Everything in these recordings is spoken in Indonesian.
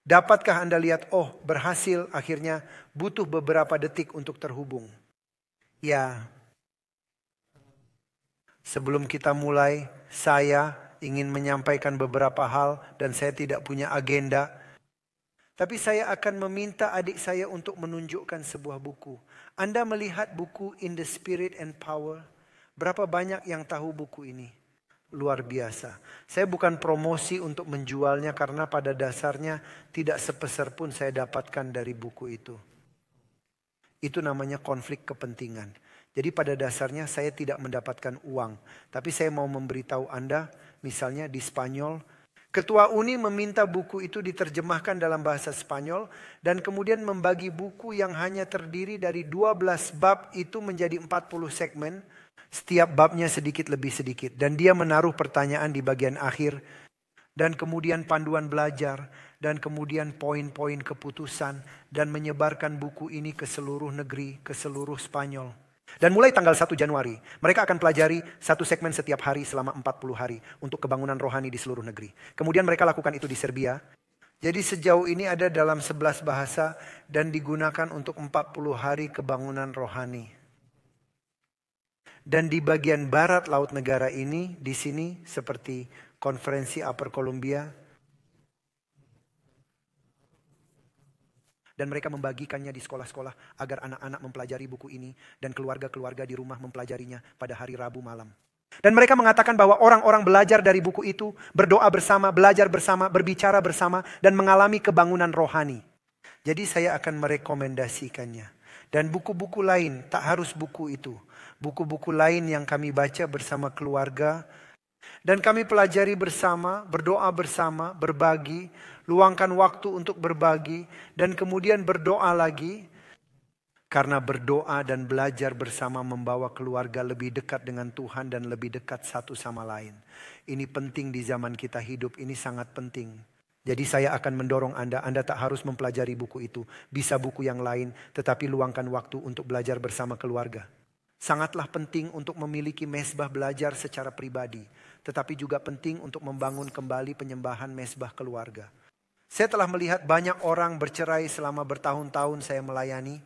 Dapatkah Anda lihat, oh berhasil akhirnya butuh beberapa detik untuk terhubung. Ya, sebelum kita mulai, saya ingin menyampaikan beberapa hal dan saya tidak punya agenda. Tapi saya akan meminta adik saya untuk menunjukkan sebuah buku. Anda melihat buku In the Spirit and Power? Berapa banyak yang tahu buku ini? Luar biasa. Saya bukan promosi untuk menjualnya karena pada dasarnya tidak sepeser pun saya dapatkan dari buku itu. Itu namanya konflik kepentingan. Jadi pada dasarnya saya tidak mendapatkan uang. Tapi saya mau memberitahu Anda, misalnya di Spanyol, Ketua Uni meminta buku itu diterjemahkan dalam bahasa Spanyol dan kemudian membagi buku yang hanya terdiri dari 12 bab itu menjadi 40 segmen. Setiap babnya sedikit lebih sedikit. Dan dia menaruh pertanyaan di bagian akhir. Dan kemudian panduan belajar. Dan kemudian poin-poin keputusan. Dan menyebarkan buku ini ke seluruh negeri, ke seluruh Spanyol. Dan mulai tanggal 1 Januari, mereka akan pelajari satu segmen setiap hari selama 40 hari. Untuk kebangunan rohani di seluruh negeri. Kemudian mereka lakukan itu di Serbia. Jadi sejauh ini ada dalam 11 bahasa. Dan digunakan untuk 40 hari kebangunan rohani. Dan di bagian barat laut negara ini, di sini seperti konferensi Upper Columbia. Dan mereka membagikannya di sekolah-sekolah agar anak-anak mempelajari buku ini. Dan keluarga-keluarga di rumah mempelajarinya pada hari Rabu malam. Dan mereka mengatakan bahwa orang-orang belajar dari buku itu, berdoa bersama, belajar bersama, berbicara bersama, dan mengalami kebangunan rohani. Jadi saya akan merekomendasikannya. Dan buku-buku lain, tak harus buku itu. Buku-buku lain yang kami baca bersama keluarga. Dan kami pelajari bersama, berdoa bersama, berbagi. Luangkan waktu untuk berbagi. Dan kemudian berdoa lagi. Karena berdoa dan belajar bersama membawa keluarga lebih dekat dengan Tuhan dan lebih dekat satu sama lain. Ini penting di zaman kita hidup, ini sangat penting. Jadi saya akan mendorong Anda tak harus mempelajari buku itu. Bisa buku yang lain, tetapi luangkan waktu untuk belajar bersama keluarga. Sangatlah penting untuk memiliki mezbah belajar secara pribadi. Tetapi juga penting untuk membangun kembali penyembahan mezbah keluarga. Saya telah melihat banyak orang bercerai selama bertahun-tahun saya melayani.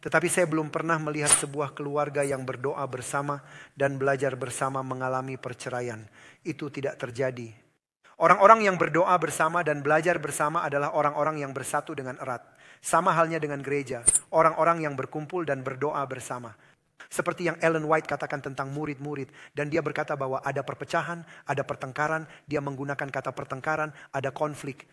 Tetapi saya belum pernah melihat sebuah keluarga yang berdoa bersama dan belajar bersama mengalami perceraian. Itu tidak terjadi. Orang-orang yang berdoa bersama dan belajar bersama adalah orang-orang yang bersatu dengan erat. Sama halnya dengan gereja. Orang-orang yang berkumpul dan berdoa bersama. Seperti yang Ellen White katakan tentang murid-murid. Dan dia berkata bahwa ada perpecahan, ada pertengkaran. Dia menggunakan kata pertengkaran, ada konflik.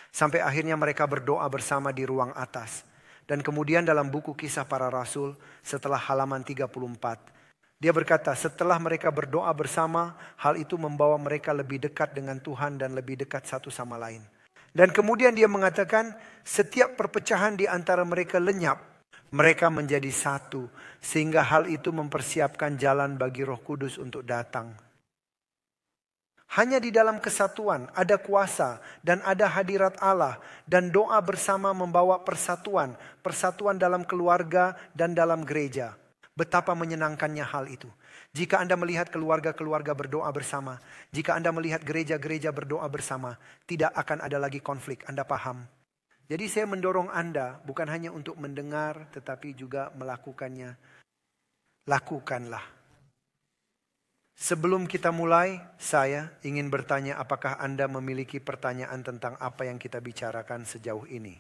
Sampai akhirnya mereka berdoa bersama di ruang atas. Dan kemudian dalam buku Kisah Para Rasul setelah halaman 34. Dia berkata setelah mereka berdoa bersama, hal itu membawa mereka lebih dekat dengan Tuhan dan lebih dekat satu sama lain. Dan kemudian dia mengatakan setiap perpecahan di antara mereka lenyap. Mereka menjadi satu. Sehingga hal itu mempersiapkan jalan bagi Roh Kudus untuk datang. Hanya di dalam kesatuan ada kuasa dan ada hadirat Allah. Dan doa bersama membawa persatuan. Persatuan dalam keluarga dan dalam gereja. Betapa menyenangkannya hal itu. Jika Anda melihat keluarga-keluarga berdoa bersama. Jika Anda melihat gereja-gereja berdoa bersama. Tidak akan ada lagi konflik. Anda paham? Jadi saya mendorong Anda bukan hanya untuk mendengar tetapi juga melakukannya. Lakukanlah. Sebelum kita mulai, saya ingin bertanya apakah Anda memiliki pertanyaan tentang apa yang kita bicarakan sejauh ini.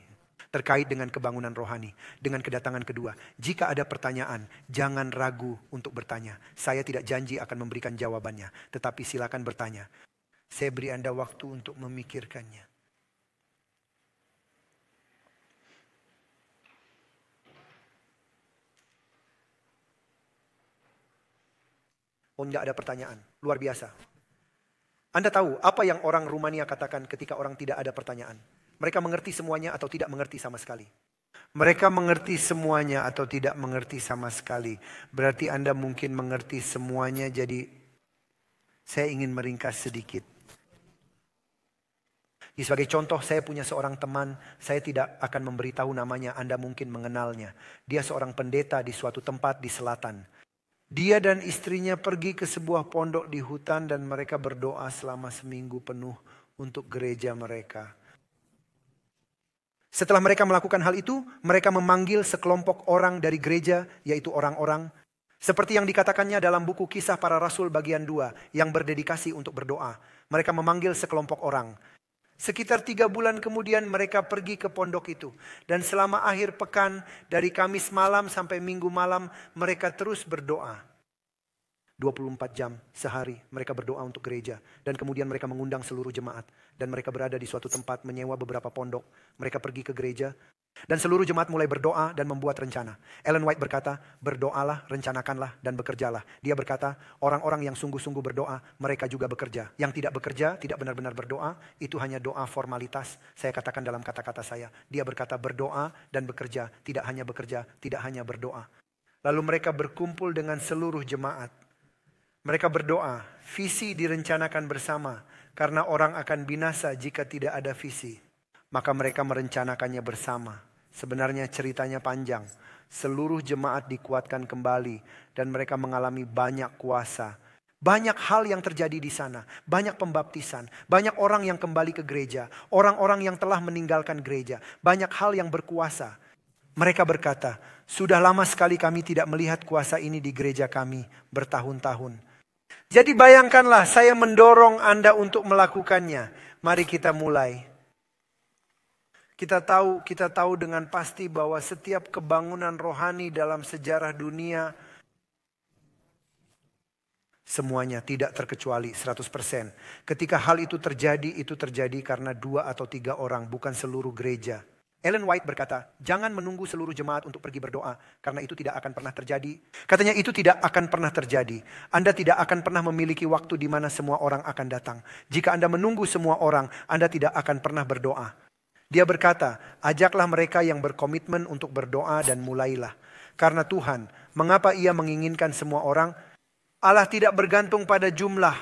Terkait dengan kebangunan rohani, dengan kedatangan kedua. Jika ada pertanyaan, jangan ragu untuk bertanya. Saya tidak janji akan memberikan jawabannya, tetapi silakan bertanya. Saya beri Anda waktu untuk memikirkannya. Oh, tidak ada pertanyaan. Luar biasa. Anda tahu apa yang orang Rumania katakan ketika orang tidak ada pertanyaan? Mereka mengerti semuanya atau tidak mengerti sama sekali? Mereka mengerti semuanya atau tidak mengerti sama sekali. Berarti Anda mungkin mengerti semuanya, jadi saya ingin meringkas sedikit. Sebagai contoh, saya punya seorang teman, saya tidak akan memberitahu namanya, Anda mungkin mengenalnya. Dia seorang pendeta di suatu tempat di selatan. Dia dan istrinya pergi ke sebuah pondok di hutan dan mereka berdoa selama seminggu penuh untuk gereja mereka. Setelah mereka melakukan hal itu, mereka memanggil sekelompok orang dari gereja, yaitu orang-orang seperti yang dikatakannya dalam buku Kisah Para Rasul bagian 2 yang berdedikasi untuk berdoa. Mereka memanggil sekelompok orang. Sekitar 3 bulan kemudian mereka pergi ke pondok itu. Dan selama akhir pekan dari Kamis malam sampai Minggu malam mereka terus berdoa. 24 jam sehari mereka berdoa untuk gereja. Dan kemudian mereka mengundang seluruh jemaat. Dan mereka berada di suatu tempat menyewa beberapa pondok. Mereka pergi ke gereja. Dan seluruh jemaat mulai berdoa dan membuat rencana. Ellen White berkata, berdoalah, rencanakanlah, dan bekerjalah. Dia berkata, orang-orang yang sungguh-sungguh berdoa, mereka juga bekerja. Yang tidak bekerja, tidak benar-benar berdoa, itu hanya doa formalitas. Saya katakan dalam kata-kata saya. Dia berkata berdoa dan bekerja, tidak hanya bekerja, tidak hanya berdoa. Lalu mereka berkumpul dengan seluruh jemaat. Mereka berdoa, visi direncanakan bersama, karena orang akan binasa jika tidak ada visi. Maka mereka merencanakannya bersama. Sebenarnya ceritanya panjang. Seluruh jemaat dikuatkan kembali dan mereka mengalami banyak kuasa. Banyak hal yang terjadi di sana. Banyak pembaptisan. Banyak orang yang kembali ke gereja. Orang-orang yang telah meninggalkan gereja. Banyak hal yang berkuasa. Mereka berkata, sudah lama sekali kami tidak melihat kuasa ini di gereja kami bertahun-tahun. Jadi bayangkanlah saya mendorong Anda untuk melakukannya. Mari kita mulai. Kita tahu dengan pasti bahwa setiap kebangunan rohani dalam sejarah dunia semuanya tidak terkecuali 100%. Ketika hal itu terjadi karena 2 atau 3 orang, bukan seluruh gereja. Ellen White berkata, jangan menunggu seluruh jemaat untuk pergi berdoa, karena itu tidak akan pernah terjadi. Katanya itu tidak akan pernah terjadi. Anda tidak akan pernah memiliki waktu di mana semua orang akan datang. Jika Anda menunggu semua orang, Anda tidak akan pernah berdoa. Dia berkata, ajaklah mereka yang berkomitmen untuk berdoa dan mulailah. Karena Tuhan, mengapa ia menginginkan semua orang? Allah tidak bergantung pada jumlah.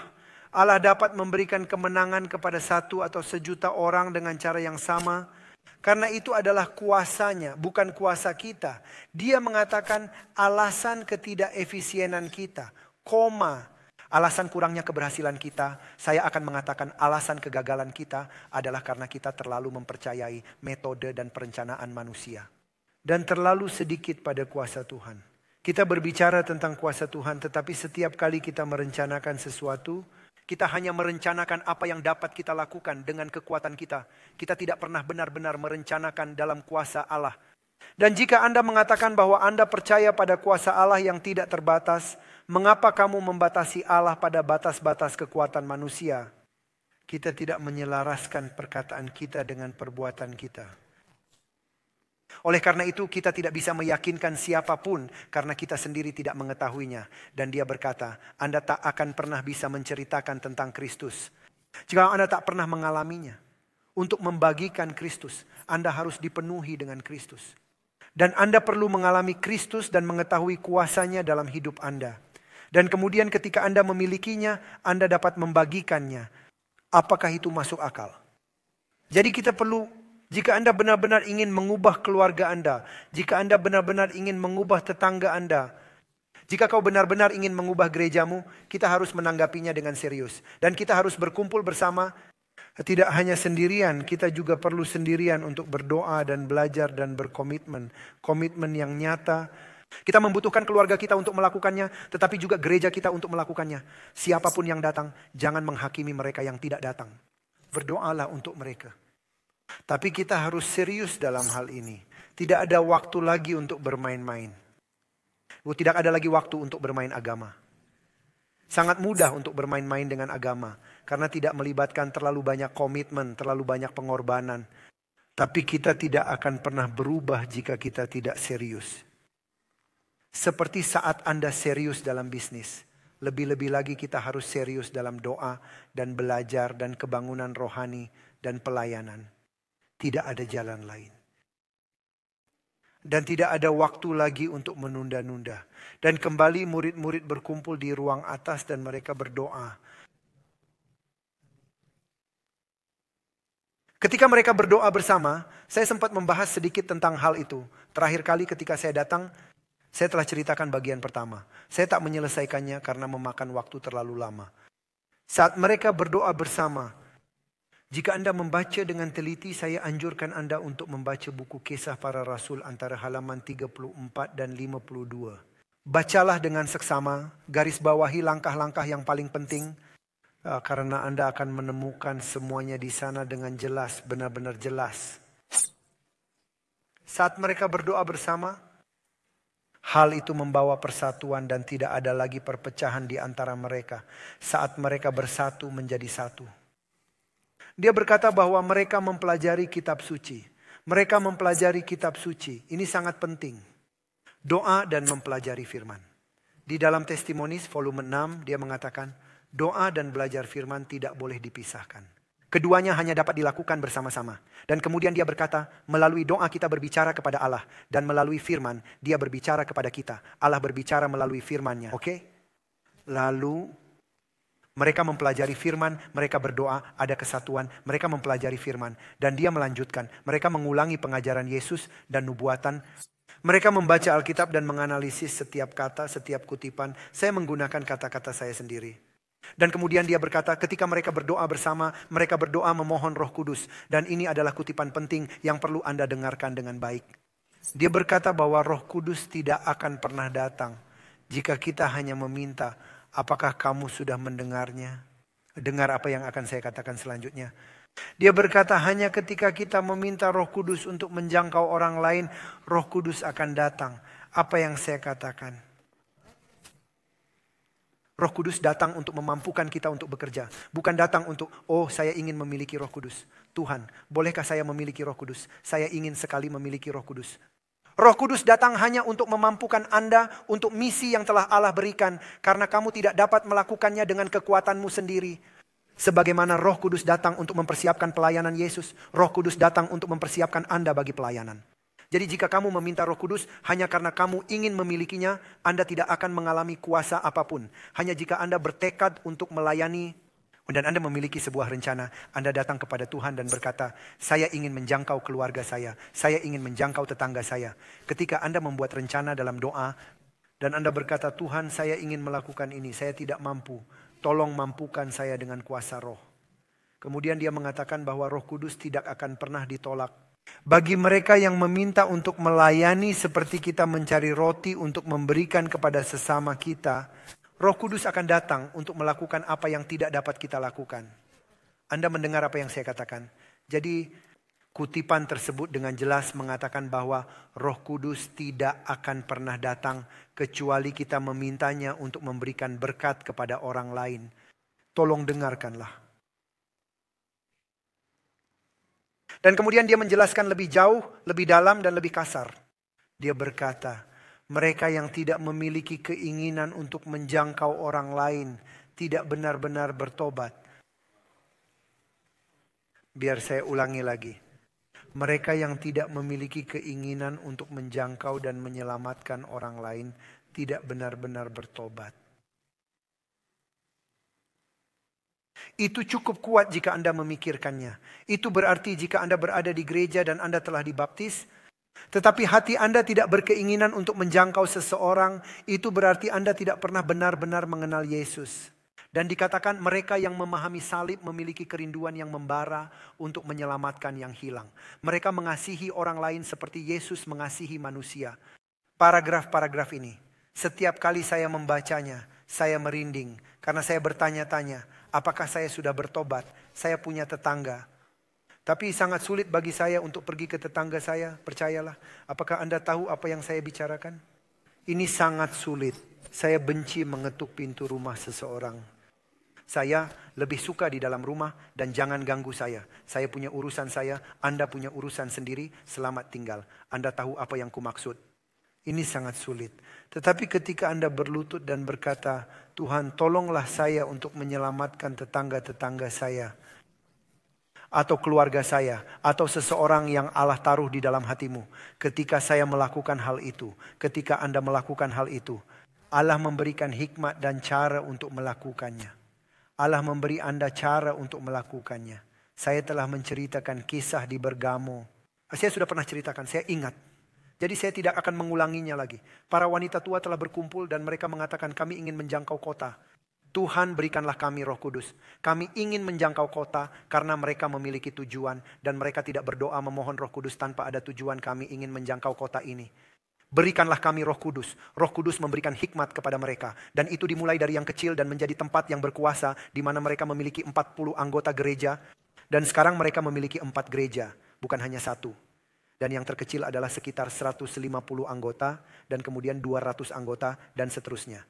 Allah dapat memberikan kemenangan kepada 1 atau 1.000.000 orang dengan cara yang sama. Karena itu adalah kuasanya, bukan kuasa kita. Dia mengatakan alasan ketidakefisienan kita, alasan kurangnya keberhasilan kita. Saya akan mengatakan alasan kegagalan kita adalah karena kita terlalu mempercayai metode dan perencanaan manusia. Dan terlalu sedikit pada kuasa Tuhan. Kita berbicara tentang kuasa Tuhan, tetapi setiap kali kita merencanakan sesuatu, kita hanya merencanakan apa yang dapat kita lakukan dengan kekuatan kita. Kita tidak pernah benar-benar merencanakan dalam kuasa Allah. Dan jika Anda mengatakan bahwa Anda percaya pada kuasa Allah yang tidak terbatas, mengapa kamu membatasi Allah pada batas-batas kekuatan manusia? Kita tidak menyelaraskan perkataan kita dengan perbuatan kita. Oleh karena itu kita tidak bisa meyakinkan siapapun karena kita sendiri tidak mengetahuinya. Dan dia berkata, Anda tak akan pernah bisa menceritakan tentang Kristus jika Anda tak pernah mengalaminya. Untuk membagikan Kristus, Anda harus dipenuhi dengan Kristus. Dan Anda perlu mengalami Kristus dan mengetahui kuasanya dalam hidup Anda. Dan kemudian ketika Anda memilikinya, Anda dapat membagikannya. Apakah itu masuk akal? Jadi kita perlu, jika Anda benar-benar ingin mengubah keluarga Anda, jika Anda benar-benar ingin mengubah tetangga Anda, jika kau benar-benar ingin mengubah gerejamu, kita harus menanggapinya dengan serius. Dan kita harus berkumpul bersama. Tidak hanya sendirian, kita juga perlu sendirian untuk berdoa dan belajar dan berkomitmen. Komitmen yang nyata. Kita membutuhkan keluarga kita untuk melakukannya, tetapi juga gereja kita untuk melakukannya. Siapapun yang datang, jangan menghakimi mereka yang tidak datang. Berdoalah untuk mereka. Tapi kita harus serius dalam hal ini. Tidak ada waktu lagi untuk bermain-main. Tidak ada lagi waktu untuk bermain agama. Sangat mudah untuk bermain-main dengan agama. Karena tidak melibatkan terlalu banyak komitmen, terlalu banyak pengorbanan. Tapi kita tidak akan pernah berubah jika kita tidak serius. Seperti saat Anda serius dalam bisnis. Lebih-lebih lagi kita harus serius dalam doa dan belajar dan kebangunan rohani dan pelayanan. Tidak ada jalan lain. Dan tidak ada waktu lagi untuk menunda-nunda. Dan kembali murid-murid berkumpul di ruang atas dan mereka berdoa. Ketika mereka berdoa bersama, saya sempat membahas sedikit tentang hal itu. Terakhir kali ketika saya datang, saya telah ceritakan bagian pertama. Saya tak menyelesaikannya karena memakan waktu terlalu lama. Saat mereka berdoa bersama, Jika Anda membaca dengan teliti, saya anjurkan Anda untuk membaca buku Kisah Para Rasul antara halaman 34 dan 52. Bacalah dengan seksama, garis bawahi langkah-langkah yang paling penting, karena Anda akan menemukan semuanya di sana dengan jelas, benar-benar jelas. Saat mereka berdoa bersama, hal itu membawa persatuan dan tidak ada lagi perpecahan di antara mereka. Saat mereka bersatu menjadi satu. Dia berkata bahwa mereka mempelajari kitab suci. Mereka mempelajari kitab suci. Ini sangat penting. Doa dan mempelajari firman. Di dalam Testimonies volume 6 dia mengatakan doa dan belajar firman tidak boleh dipisahkan. Keduanya hanya dapat dilakukan bersama-sama. Dan kemudian dia berkata, melalui doa kita berbicara kepada Allah. Dan melalui firman, dia berbicara kepada kita. Allah berbicara melalui firman-Nya. Oke? Lalu, mereka mempelajari firman, mereka berdoa, ada kesatuan. Mereka mempelajari firman. Dan dia melanjutkan, mereka mengulangi pengajaran Yesus dan nubuatan. Mereka membaca Alkitab dan menganalisis setiap kata, setiap kutipan. Saya menggunakan kata-kata saya sendiri. Dan kemudian dia berkata ketika mereka berdoa bersama, mereka berdoa memohon Roh Kudus. Dan ini adalah kutipan penting yang perlu Anda dengarkan dengan baik. Dia berkata bahwa Roh Kudus tidak akan pernah datang jika kita hanya meminta, apakah kamu sudah mendengarnya? Dengar apa yang akan saya katakan selanjutnya. Dia berkata hanya ketika kita meminta Roh Kudus untuk menjangkau orang lain, Roh Kudus akan datang. Apa yang saya katakan? Roh Kudus datang untuk memampukan kita untuk bekerja. Bukan datang untuk, oh saya ingin memiliki Roh Kudus. Tuhan, bolehkah saya memiliki Roh Kudus? Saya ingin sekali memiliki Roh Kudus. Roh Kudus datang hanya untuk memampukan Anda untuk misi yang telah Allah berikan. Karena kamu tidak dapat melakukannya dengan kekuatanmu sendiri. Sebagaimana Roh Kudus datang untuk mempersiapkan pelayanan Yesus. Roh Kudus datang untuk mempersiapkan Anda bagi pelayanan. Jadi jika kamu meminta Roh Kudus hanya karena kamu ingin memilikinya, Anda tidak akan mengalami kuasa apapun. Hanya jika Anda bertekad untuk melayani dan Anda memiliki sebuah rencana, Anda datang kepada Tuhan dan berkata, saya ingin menjangkau keluarga saya ingin menjangkau tetangga saya. Ketika Anda membuat rencana dalam doa dan Anda berkata, Tuhan saya ingin melakukan ini, saya tidak mampu, tolong mampukan saya dengan kuasa roh. Kemudian dia mengatakan bahwa Roh Kudus tidak akan pernah ditolak. Bagi mereka yang meminta untuk melayani seperti kita mencari roti untuk memberikan kepada sesama kita, Roh Kudus akan datang untuk melakukan apa yang tidak dapat kita lakukan. Anda mendengar apa yang saya katakan? Jadi kutipan tersebut dengan jelas mengatakan bahwa Roh Kudus tidak akan pernah datang kecuali kita memintanya untuk memberikan berkat kepada orang lain. Tolong dengarkanlah. Dan kemudian dia menjelaskan lebih jauh, lebih dalam dan lebih kasar. Dia berkata, mereka yang tidak memiliki keinginan untuk menjangkau orang lain tidak benar-benar bertobat. Biar saya ulangi lagi. Mereka yang tidak memiliki keinginan untuk menjangkau dan menyelamatkan orang lain tidak benar-benar bertobat. Itu cukup kuat jika Anda memikirkannya. Itu berarti jika Anda berada di gereja dan Anda telah dibaptis, tetapi hati Anda tidak berkeinginan untuk menjangkau seseorang, itu berarti Anda tidak pernah benar-benar mengenal Yesus. Dan dikatakan mereka yang memahami salib memiliki kerinduan yang membara untuk menyelamatkan yang hilang. Mereka mengasihi orang lain seperti Yesus mengasihi manusia. Paragraf-paragraf ini, setiap kali saya membacanya, saya merinding karena saya bertanya-tanya, apakah saya sudah bertobat? Saya punya tetangga. Tapi sangat sulit bagi saya untuk pergi ke tetangga saya, percayalah. Apakah Anda tahu apa yang saya bicarakan? Ini sangat sulit. Saya benci mengetuk pintu rumah seseorang. Saya lebih suka di dalam rumah dan jangan ganggu saya. Saya punya urusan saya, Anda punya urusan sendiri, selamat tinggal. Anda tahu apa yang kumaksud. Ini sangat sulit. Tetapi ketika Anda berlutut dan berkata, Tuhan tolonglah saya untuk menyelamatkan tetangga-tetangga saya. Atau keluarga saya. Atau seseorang yang Allah taruh di dalam hatimu. Ketika saya melakukan hal itu. Ketika Anda melakukan hal itu. Allah memberikan hikmat dan cara untuk melakukannya. Allah memberi Anda cara untuk melakukannya. Saya telah menceritakan kisah di Bergamo. Saya sudah pernah ceritakan, saya ingat. Jadi saya tidak akan mengulanginya lagi. Para wanita tua telah berkumpul dan mereka mengatakan kami ingin menjangkau kota. Tuhan berikanlah kami Roh Kudus. Kami ingin menjangkau kota karena mereka memiliki tujuan. Dan mereka tidak berdoa memohon Roh Kudus tanpa ada tujuan. Kami ingin menjangkau kota ini. Berikanlah kami Roh Kudus. Roh Kudus memberikan hikmat kepada mereka. Dan itu dimulai dari yang kecil dan menjadi tempat yang berkuasa. Di mana mereka memiliki 40 anggota gereja. Dan sekarang mereka memiliki 4 gereja. Bukan hanya 1. Dan yang terkecil adalah sekitar 150 anggota. Dan kemudian 200 anggota dan seterusnya.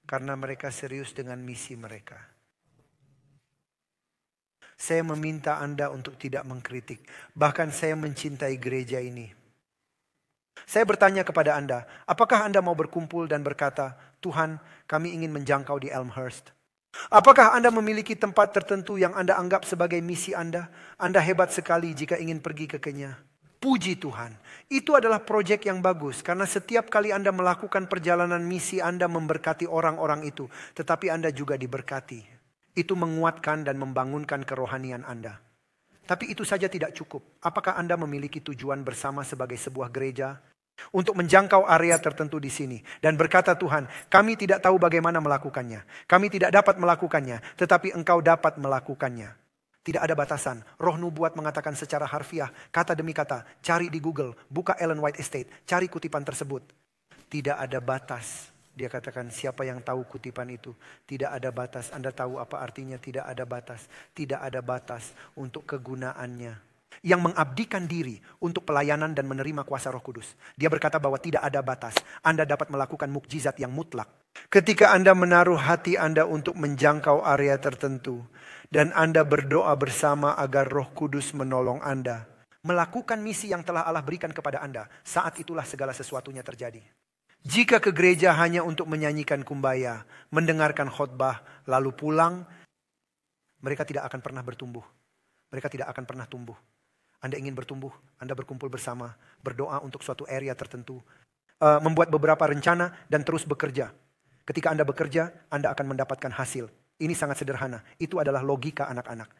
Karena mereka serius dengan misi mereka. Saya meminta Anda untuk tidak mengkritik. Bahkan saya mencintai gereja ini. Saya bertanya kepada Anda, apakah Anda mau berkumpul dan berkata, Tuhan, kami ingin menjangkau di Elmhurst? Apakah Anda memiliki tempat tertentu yang Anda anggap sebagai misi Anda? Anda hebat sekali jika ingin pergi ke Kenya. Puji Tuhan, itu adalah proyek yang bagus. Karena setiap kali Anda melakukan perjalanan misi, Anda memberkati orang-orang itu. Tetapi Anda juga diberkati. Itu menguatkan dan membangunkan kerohanian Anda. Tapi itu saja tidak cukup. Apakah Anda memiliki tujuan bersama sebagai sebuah gereja? Untuk menjangkau area tertentu di sini. Dan berkata Tuhan, kami tidak tahu bagaimana melakukannya. Kami tidak dapat melakukannya. Tetapi Engkau dapat melakukannya. Tidak ada batasan. Roh nubuat mengatakan secara harfiah, kata demi kata, cari di Google, buka Ellen White Estate, cari kutipan tersebut. Tidak ada batas. Dia katakan, siapa yang tahu kutipan itu? Tidak ada batas. Anda tahu apa artinya tidak ada batas? Tidak ada batas untuk kegunaannya. Yang mengabdikan diri untuk pelayanan dan menerima kuasa Roh Kudus. Dia berkata bahwa tidak ada batas. Anda dapat melakukan mukjizat yang mutlak. Ketika Anda menaruh hati Anda untuk menjangkau area tertentu. Dan Anda berdoa bersama agar Roh Kudus menolong Anda. Melakukan misi yang telah Allah berikan kepada Anda. Saat itulah segala sesuatunya terjadi. Jika ke gereja hanya untuk menyanyikan kumbaya, mendengarkan khotbah, lalu pulang, mereka tidak akan pernah bertumbuh. Mereka tidak akan pernah tumbuh. Anda ingin bertumbuh, Anda berkumpul bersama, berdoa untuk suatu area tertentu, membuat beberapa rencana dan terus bekerja. Ketika Anda bekerja, Anda akan mendapatkan hasil. Ini sangat sederhana. Itu adalah logika anak-anak.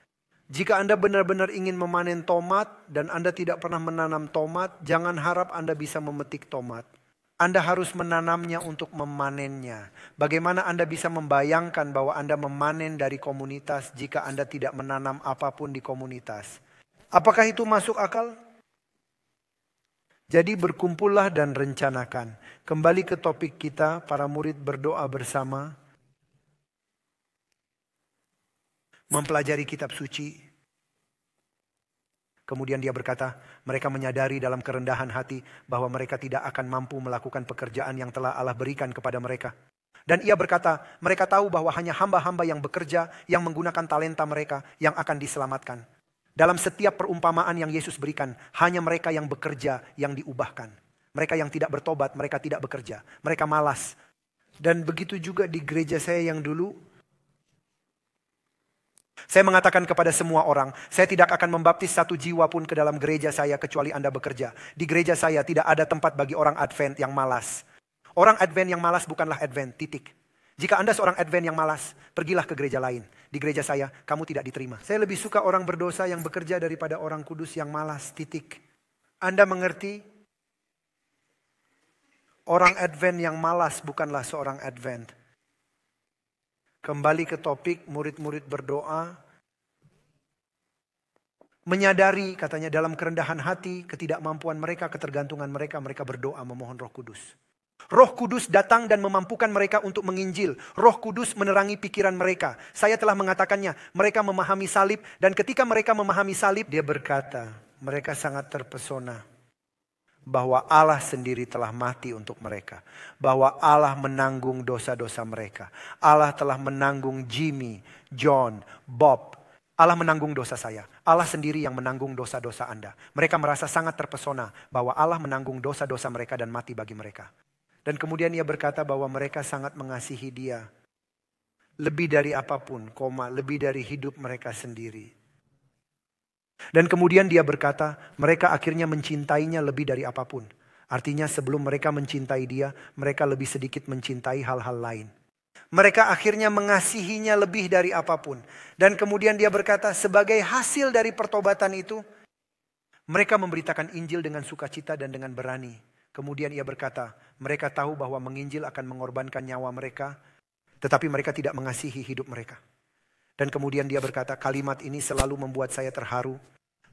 Jika Anda benar-benar ingin memanen tomat dan Anda tidak pernah menanam tomat, jangan harap Anda bisa memetik tomat. Anda harus menanamnya untuk memanennya. Bagaimana Anda bisa membayangkan bahwa Anda memanen dari komunitas jika Anda tidak menanam apapun di komunitas? Apakah itu masuk akal? Jadi berkumpullah dan rencanakan. Kembali ke topik kita, para murid berdoa bersama. Mempelajari kitab suci. Kemudian dia berkata, mereka menyadari dalam kerendahan hati bahwa mereka tidak akan mampu melakukan pekerjaan yang telah Allah berikan kepada mereka. Dan ia berkata, mereka tahu bahwa hanya hamba-hamba yang bekerja, yang menggunakan talenta mereka, yang akan diselamatkan. Dalam setiap perumpamaan yang Yesus berikan, hanya mereka yang bekerja yang diubahkan. Mereka yang tidak bertobat, mereka tidak bekerja. Mereka malas. Dan begitu juga di gereja saya yang dulu. Saya mengatakan kepada semua orang, saya tidak akan membaptis satu jiwa pun ke dalam gereja saya kecuali Anda bekerja. Di gereja saya tidak ada tempat bagi orang Advent yang malas. Orang Advent yang malas bukanlah Advent, titik. Jika Anda seorang Advent yang malas, pergilah ke gereja lain. Di gereja saya, kamu tidak diterima. Saya lebih suka orang berdosa yang bekerja daripada orang kudus yang malas, titik. Anda mengerti? Orang Advent yang malas bukanlah seorang Advent. Kembali ke topik, murid-murid berdoa. Menyadari katanya dalam kerendahan hati, ketidakmampuan mereka, ketergantungan mereka, mereka berdoa memohon Roh Kudus. Roh Kudus datang dan memampukan mereka untuk menginjil. Roh Kudus menerangi pikiran mereka. Saya telah mengatakannya, mereka memahami salib. Dan ketika mereka memahami salib, dia berkata, mereka sangat terpesona. Bahwa Allah sendiri telah mati untuk mereka. Bahwa Allah menanggung dosa-dosa mereka. Allah telah menanggung Jimmy, John, Bob. Allah menanggung dosa saya. Allah sendiri yang menanggung dosa-dosa Anda. Mereka merasa sangat terpesona bahwa Allah menanggung dosa-dosa mereka dan mati bagi mereka. Dan kemudian ia berkata bahwa mereka sangat mengasihi dia. Lebih dari apapun, lebih dari hidup mereka sendiri. Dan kemudian dia berkata, mereka akhirnya mencintainya lebih dari apapun. Artinya sebelum mereka mencintai dia, mereka lebih sedikit mencintai hal-hal lain. Mereka akhirnya mengasihinya lebih dari apapun. Dan kemudian dia berkata, sebagai hasil dari pertobatan itu, mereka memberitakan Injil dengan sukacita dan dengan berani. Kemudian ia berkata, mereka tahu bahwa menginjil akan mengorbankan nyawa mereka. Tetapi mereka tidak mengasihi hidup mereka. Dan kemudian dia berkata, kalimat ini selalu membuat saya terharu.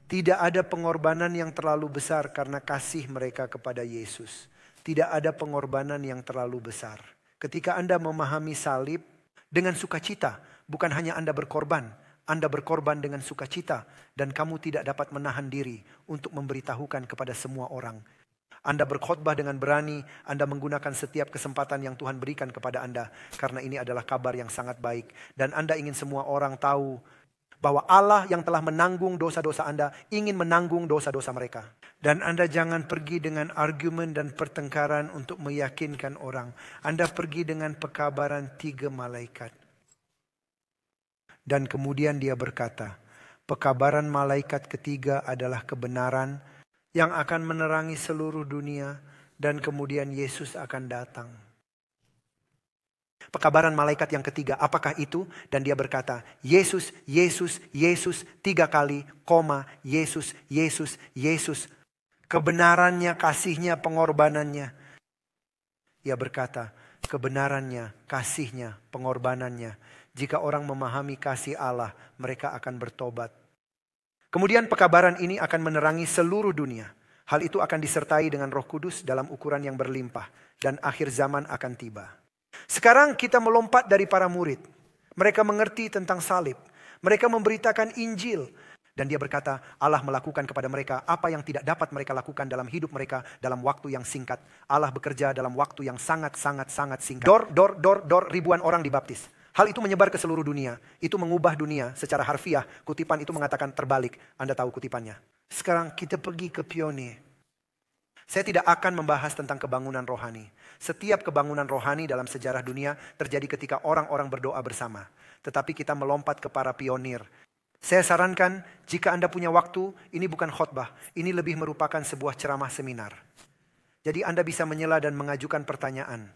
Tidak ada pengorbanan yang terlalu besar karena kasih mereka kepada Yesus. Tidak ada pengorbanan yang terlalu besar. Ketika Anda memahami salib dengan sukacita, bukan hanya Anda berkorban dengan sukacita. Dan kamu tidak dapat menahan diri untuk memberitahukan kepada semua orang. Anda berkhotbah dengan berani, Anda menggunakan setiap kesempatan yang Tuhan berikan kepada Anda. Karena ini adalah kabar yang sangat baik. Dan Anda ingin semua orang tahu bahwa Allah yang telah menanggung dosa-dosa Anda, ingin menanggung dosa-dosa mereka. Dan Anda jangan pergi dengan argumen dan pertengkaran untuk meyakinkan orang. Anda pergi dengan pekabaran 3 malaikat. Dan kemudian dia berkata, pekabaran malaikat ketiga adalah kebenaran yang akan menerangi seluruh dunia, dan kemudian Yesus akan datang. Pekabaran malaikat yang ketiga, apakah itu? Dan dia berkata, Yesus, Yesus, Yesus, 3 kali, Yesus, Yesus, Yesus. Kebenarannya, kasihnya, pengorbanannya. Ia berkata, kebenarannya, kasihnya, pengorbanannya. Jika orang memahami kasih Allah, mereka akan bertobat. Kemudian pekabaran ini akan menerangi seluruh dunia. Hal itu akan disertai dengan Roh Kudus dalam ukuran yang berlimpah. Dan akhir zaman akan tiba. Sekarang kita melompat dari para murid. Mereka mengerti tentang salib. Mereka memberitakan Injil. Dan dia berkata, Allah melakukan kepada mereka apa yang tidak dapat mereka lakukan dalam hidup mereka dalam waktu yang singkat. Allah bekerja dalam waktu yang sangat singkat. Ribuan orang dibaptis. Hal itu menyebar ke seluruh dunia. Itu mengubah dunia secara harfiah. Kutipan itu mengatakan terbalik. Anda tahu kutipannya. Sekarang kita pergi ke pionir. Saya tidak akan membahas tentang kebangunan rohani. Setiap kebangunan rohani dalam sejarah dunia terjadi ketika orang-orang berdoa bersama. Tetapi kita melompat ke para pionir. Saya sarankan jika Anda punya waktu, ini bukan khotbah. Ini lebih merupakan sebuah ceramah seminar. Jadi Anda bisa menyela dan mengajukan pertanyaan.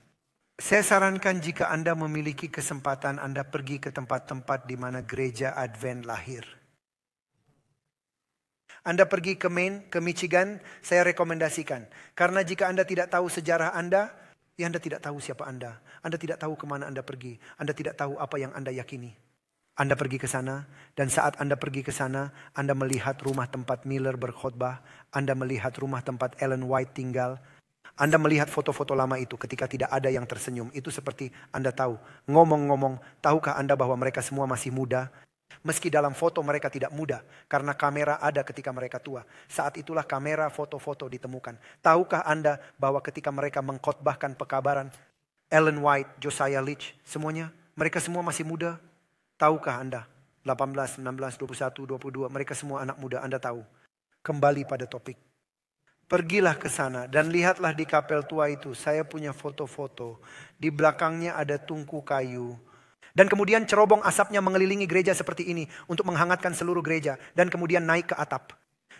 Saya sarankan jika Anda memiliki kesempatan, Anda pergi ke tempat-tempat di mana gereja Advent lahir. Anda pergi ke Maine, ke Michigan, saya rekomendasikan. Karena jika Anda tidak tahu sejarah Anda, ya Anda tidak tahu siapa Anda. Anda tidak tahu kemana Anda pergi. Anda tidak tahu apa yang Anda yakini. Anda pergi ke sana, dan saat Anda pergi ke sana, Anda melihat rumah tempat Miller berkhotbah. Anda melihat rumah tempat Ellen White tinggal. Anda melihat foto-foto lama itu ketika tidak ada yang tersenyum. Itu seperti Anda tahu. Ngomong-ngomong, tahukah Anda bahwa mereka semua masih muda? Meski dalam foto mereka tidak muda. Karena kamera ada ketika mereka tua. Saat itulah kamera foto-foto ditemukan. Tahukah Anda bahwa ketika mereka mengkhotbahkan pekabaran, Ellen White, Josiah Litch, semuanya, mereka semua masih muda? Tahukah Anda? 18, 19, 21, 22, mereka semua anak muda, Anda tahu. Kembali pada topik. Pergilah ke sana dan lihatlah di kapel tua itu. Saya punya foto-foto. Di belakangnya ada tungku kayu. Dan kemudian cerobong asapnya mengelilingi gereja seperti ini. Untuk menghangatkan seluruh gereja. Dan kemudian naik ke atap.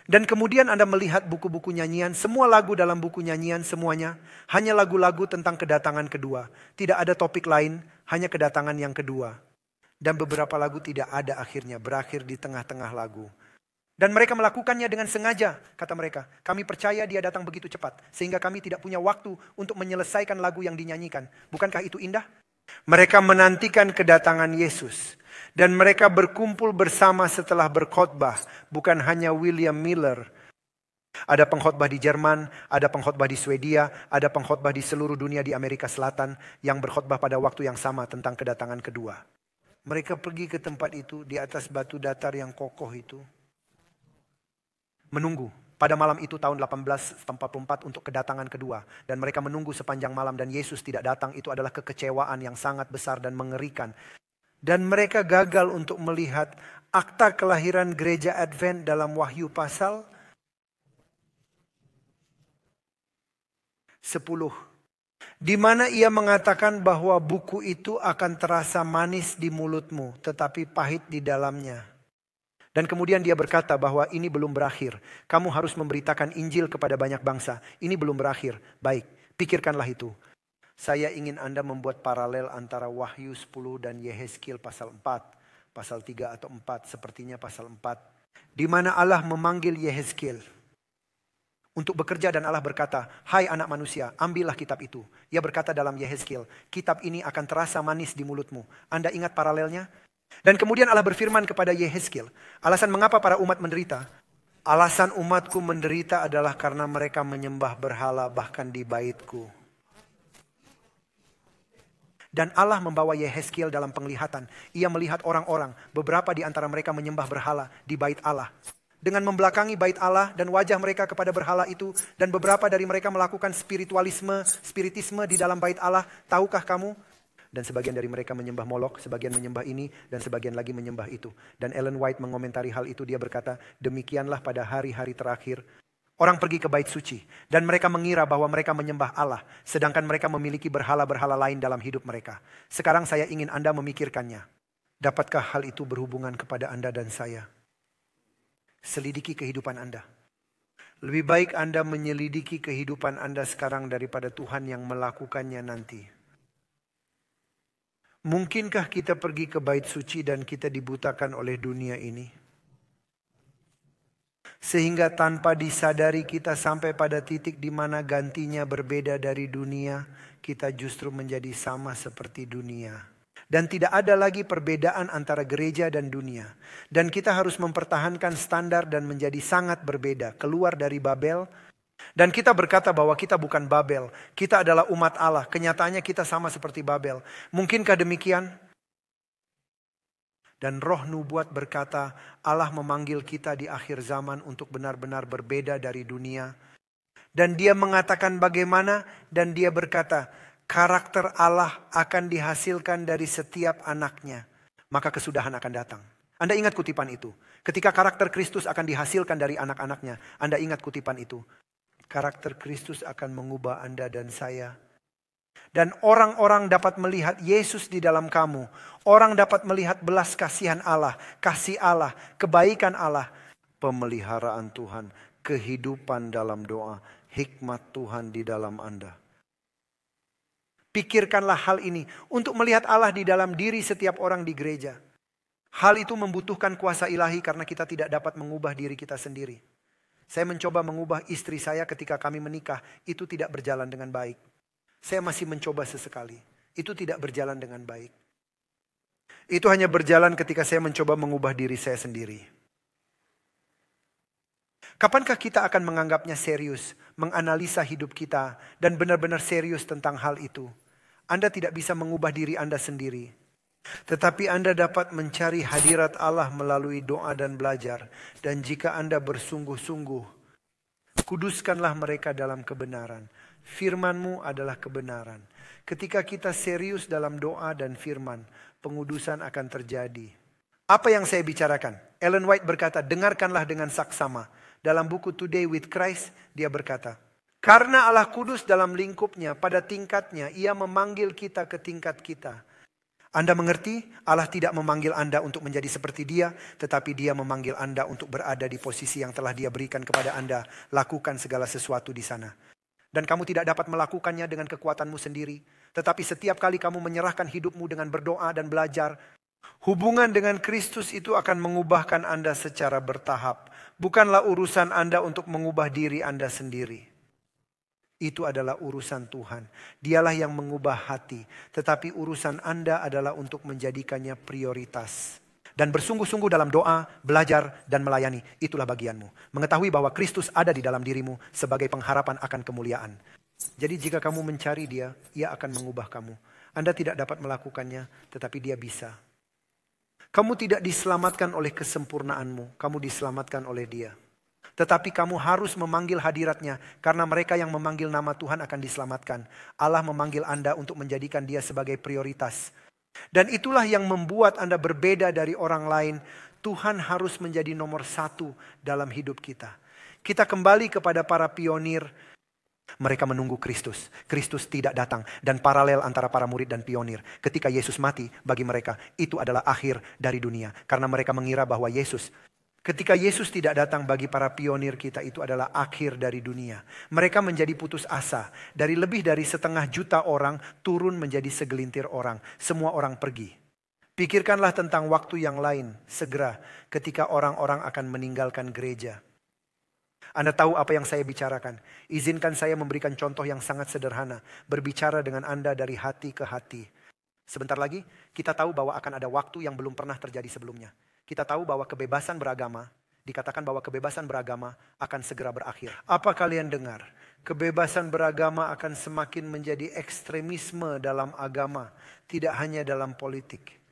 Dan kemudian Anda melihat buku-buku nyanyian. Semua lagu dalam buku nyanyian semuanya. Hanya lagu-lagu tentang kedatangan kedua. Tidak ada topik lain. Hanya kedatangan yang kedua. Dan beberapa lagu tidak ada akhirnya. Berakhir di tengah-tengah lagu. Dan mereka melakukannya dengan sengaja, kata mereka. Kami percaya dia datang begitu cepat. Sehingga kami tidak punya waktu untuk menyelesaikan lagu yang dinyanyikan. Bukankah itu indah? Mereka menantikan kedatangan Yesus. Dan mereka berkumpul bersama setelah berkhotbah. Bukan hanya William Miller. Ada pengkhotbah di Jerman, ada pengkhotbah di Swedia, ada pengkhotbah di seluruh dunia di Amerika Selatan. Yang berkhotbah pada waktu yang sama tentang kedatangan kedua. Mereka pergi ke tempat itu di atas batu datar yang kokoh itu. Menunggu pada malam itu tahun 1844 untuk kedatangan kedua. Dan mereka menunggu sepanjang malam dan Yesus tidak datang. Itu adalah kekecewaan yang sangat besar dan mengerikan. Dan mereka gagal untuk melihat akta kelahiran gereja Advent dalam Wahyu pasal 10. Di mana ia mengatakan bahwa buku itu akan terasa manis di mulutmu tetapi pahit di dalamnya. Dan kemudian dia berkata bahwa ini belum berakhir. Kamu harus memberitakan Injil kepada banyak bangsa. Ini belum berakhir. Baik, pikirkanlah itu. Saya ingin Anda membuat paralel antara Wahyu 10 dan Yehezkiel pasal 4. Pasal 3 atau 4, sepertinya pasal 4. Di mana Allah memanggil Yehezkiel untuk bekerja dan Allah berkata, hai anak manusia, ambillah kitab itu. Ia berkata dalam Yehezkiel, kitab ini akan terasa manis di mulutmu. Anda ingat paralelnya? Dan kemudian Allah berfirman kepada Yehezkiel, alasan mengapa para umat menderita? Alasan umatku menderita adalah karena mereka menyembah berhala bahkan di baitku. Dan Allah membawa Yehezkiel dalam penglihatan. Ia melihat orang-orang, beberapa di antara mereka menyembah berhala di bait Allah. Dengan membelakangi bait Allah dan wajah mereka kepada berhala itu. Dan beberapa dari mereka melakukan spiritisme di dalam bait Allah. Tahukah kamu? Dan sebagian dari mereka menyembah Molok, sebagian menyembah ini, dan sebagian lagi menyembah itu. Dan Ellen White mengomentari hal itu, dia berkata, demikianlah pada hari-hari terakhir. Orang pergi ke bait suci. Dan mereka mengira bahwa mereka menyembah Allah. Sedangkan mereka memiliki berhala-berhala lain dalam hidup mereka. Sekarang saya ingin Anda memikirkannya. Dapatkah hal itu berhubungan kepada Anda dan saya? Selidiki kehidupan Anda. Lebih baik Anda menyelidiki kehidupan Anda sekarang daripada Tuhan yang melakukannya nanti. Mungkinkah kita pergi ke bait suci dan kita dibutakan oleh dunia ini? Sehingga tanpa disadari kita sampai pada titik di mana gantinya berbeda dari dunia, kita justru menjadi sama seperti dunia. Dan tidak ada lagi perbedaan antara gereja dan dunia. Dan kita harus mempertahankan standar dan menjadi sangat berbeda. Keluar dari Babel. Dan kita berkata bahwa kita bukan Babel. Kita adalah umat Allah. Kenyataannya kita sama seperti Babel. Mungkinkah demikian? Dan roh nubuat berkata, Allah memanggil kita di akhir zaman untuk benar-benar berbeda dari dunia. Dan dia mengatakan bagaimana? Dan dia berkata, karakter Allah akan dihasilkan dari setiap anaknya. Maka kesudahan akan datang. Anda ingat kutipan itu. Ketika karakter Kristus akan dihasilkan dari anak-anaknya. Anda ingat kutipan itu. Karakter Kristus akan mengubah Anda dan saya. Dan orang-orang dapat melihat Yesus di dalam kamu. Orang dapat melihat belas kasihan Allah. Kasih Allah. Kebaikan Allah. Pemeliharaan Tuhan. Kehidupan dalam doa. Hikmat Tuhan di dalam Anda. Pikirkanlah hal ini untuk melihat Allah di dalam diri setiap orang di gereja. Hal itu membutuhkan kuasa ilahi karena kita tidak dapat mengubah diri kita sendiri. Saya mencoba mengubah istri saya ketika kami menikah. Itu tidak berjalan dengan baik. Saya masih mencoba sesekali. Itu tidak berjalan dengan baik. Itu hanya berjalan ketika saya mencoba mengubah diri saya sendiri. Kapankah kita akan menganggapnya serius, menganalisa hidup kita, dan benar-benar serius tentang hal itu? Anda tidak bisa mengubah diri Anda sendiri. Tetapi Anda dapat mencari hadirat Allah melalui doa dan belajar. Dan jika Anda bersungguh-sungguh, kuduskanlah mereka dalam kebenaran. Firman-Mu adalah kebenaran. Ketika kita serius dalam doa dan firman, pengudusan akan terjadi. Apa yang saya bicarakan? Ellen White berkata, dengarkanlah dengan saksama. Dalam buku Today with Christ, dia berkata, karena Allah kudus dalam lingkupnya, pada tingkatnya, ia memanggil kita ke tingkat kita. Anda mengerti? Allah tidak memanggil Anda untuk menjadi seperti dia, tetapi dia memanggil Anda untuk berada di posisi yang telah dia berikan kepada Anda. Lakukan segala sesuatu di sana. Dan kamu tidak dapat melakukannya dengan kekuatanmu sendiri. Tetapi setiap kali kamu menyerahkan hidupmu dengan berdoa dan belajar, hubungan dengan Kristus itu akan mengubahkan Anda secara bertahap. Bukanlah urusan Anda untuk mengubah diri Anda sendiri. Itu adalah urusan Tuhan. Dialah yang mengubah hati. Tetapi urusan Anda adalah untuk menjadikannya prioritas. Dan bersungguh-sungguh dalam doa, belajar, dan melayani. Itulah bagianmu. Mengetahui bahwa Kristus ada di dalam dirimu sebagai pengharapan akan kemuliaan. Jadi jika kamu mencari dia, ia akan mengubah kamu. Anda tidak dapat melakukannya, tetapi dia bisa. Kamu tidak diselamatkan oleh kesempurnaanmu. Kamu diselamatkan oleh dia. Tetapi kamu harus memanggil hadiratnya. Karena mereka yang memanggil nama Tuhan akan diselamatkan. Allah memanggil Anda untuk menjadikan dia sebagai prioritas. Dan itulah yang membuat Anda berbeda dari orang lain. Tuhan harus menjadi nomor satu dalam hidup kita. Kita kembali kepada para pionir. Mereka menunggu Kristus. Kristus tidak datang. Dan paralel antara para murid dan pionir. Ketika Yesus mati bagi mereka. Itu adalah akhir dari dunia. Karena mereka mengira bahwa ketika Yesus tidak datang bagi para pionir kita, itu adalah akhir dari dunia. Mereka menjadi putus asa. Dari lebih dari 500 juta orang turun menjadi segelintir orang. Semua orang pergi. Pikirkanlah tentang waktu yang lain segera ketika orang-orang akan meninggalkan gereja. Anda tahu apa yang saya bicarakan. Izinkan saya memberikan contoh yang sangat sederhana. Berbicara dengan Anda dari hati ke hati. Sebentar lagi kita tahu bahwa akan ada waktu yang belum pernah terjadi sebelumnya. Kita tahu bahwa kebebasan beragama, dikatakan bahwa kebebasan beragama akan segera berakhir. Apa kalian dengar? Kebebasan beragama akan semakin menjadi ekstremisme dalam agama. Tidak hanya dalam politik.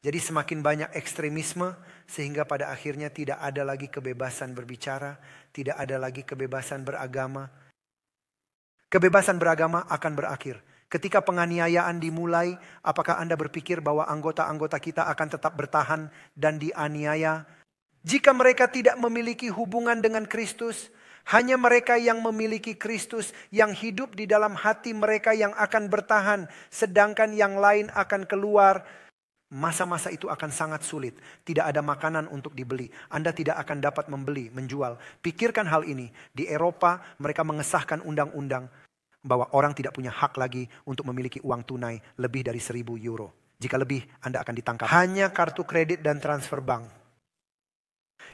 Jadi semakin banyak ekstremisme sehingga pada akhirnya tidak ada lagi kebebasan berbicara, tidak ada lagi kebebasan beragama. Kebebasan beragama akan berakhir. Ketika penganiayaan dimulai, apakah Anda berpikir bahwa anggota-anggota kita akan tetap bertahan dan dianiaya? Jika mereka tidak memiliki hubungan dengan Kristus, hanya mereka yang memiliki Kristus yang hidup di dalam hati mereka yang akan bertahan, sedangkan yang lain akan keluar. Masa-masa itu akan sangat sulit. Tidak ada makanan untuk dibeli. Anda tidak akan dapat membeli, menjual. Pikirkan hal ini. Di Eropa mereka mengesahkan undang-undang bahwa orang tidak punya hak lagi untuk memiliki uang tunai lebih dari 1.000 euro. Jika lebih, Anda akan ditangkap. Hanya kartu kredit dan transfer bank.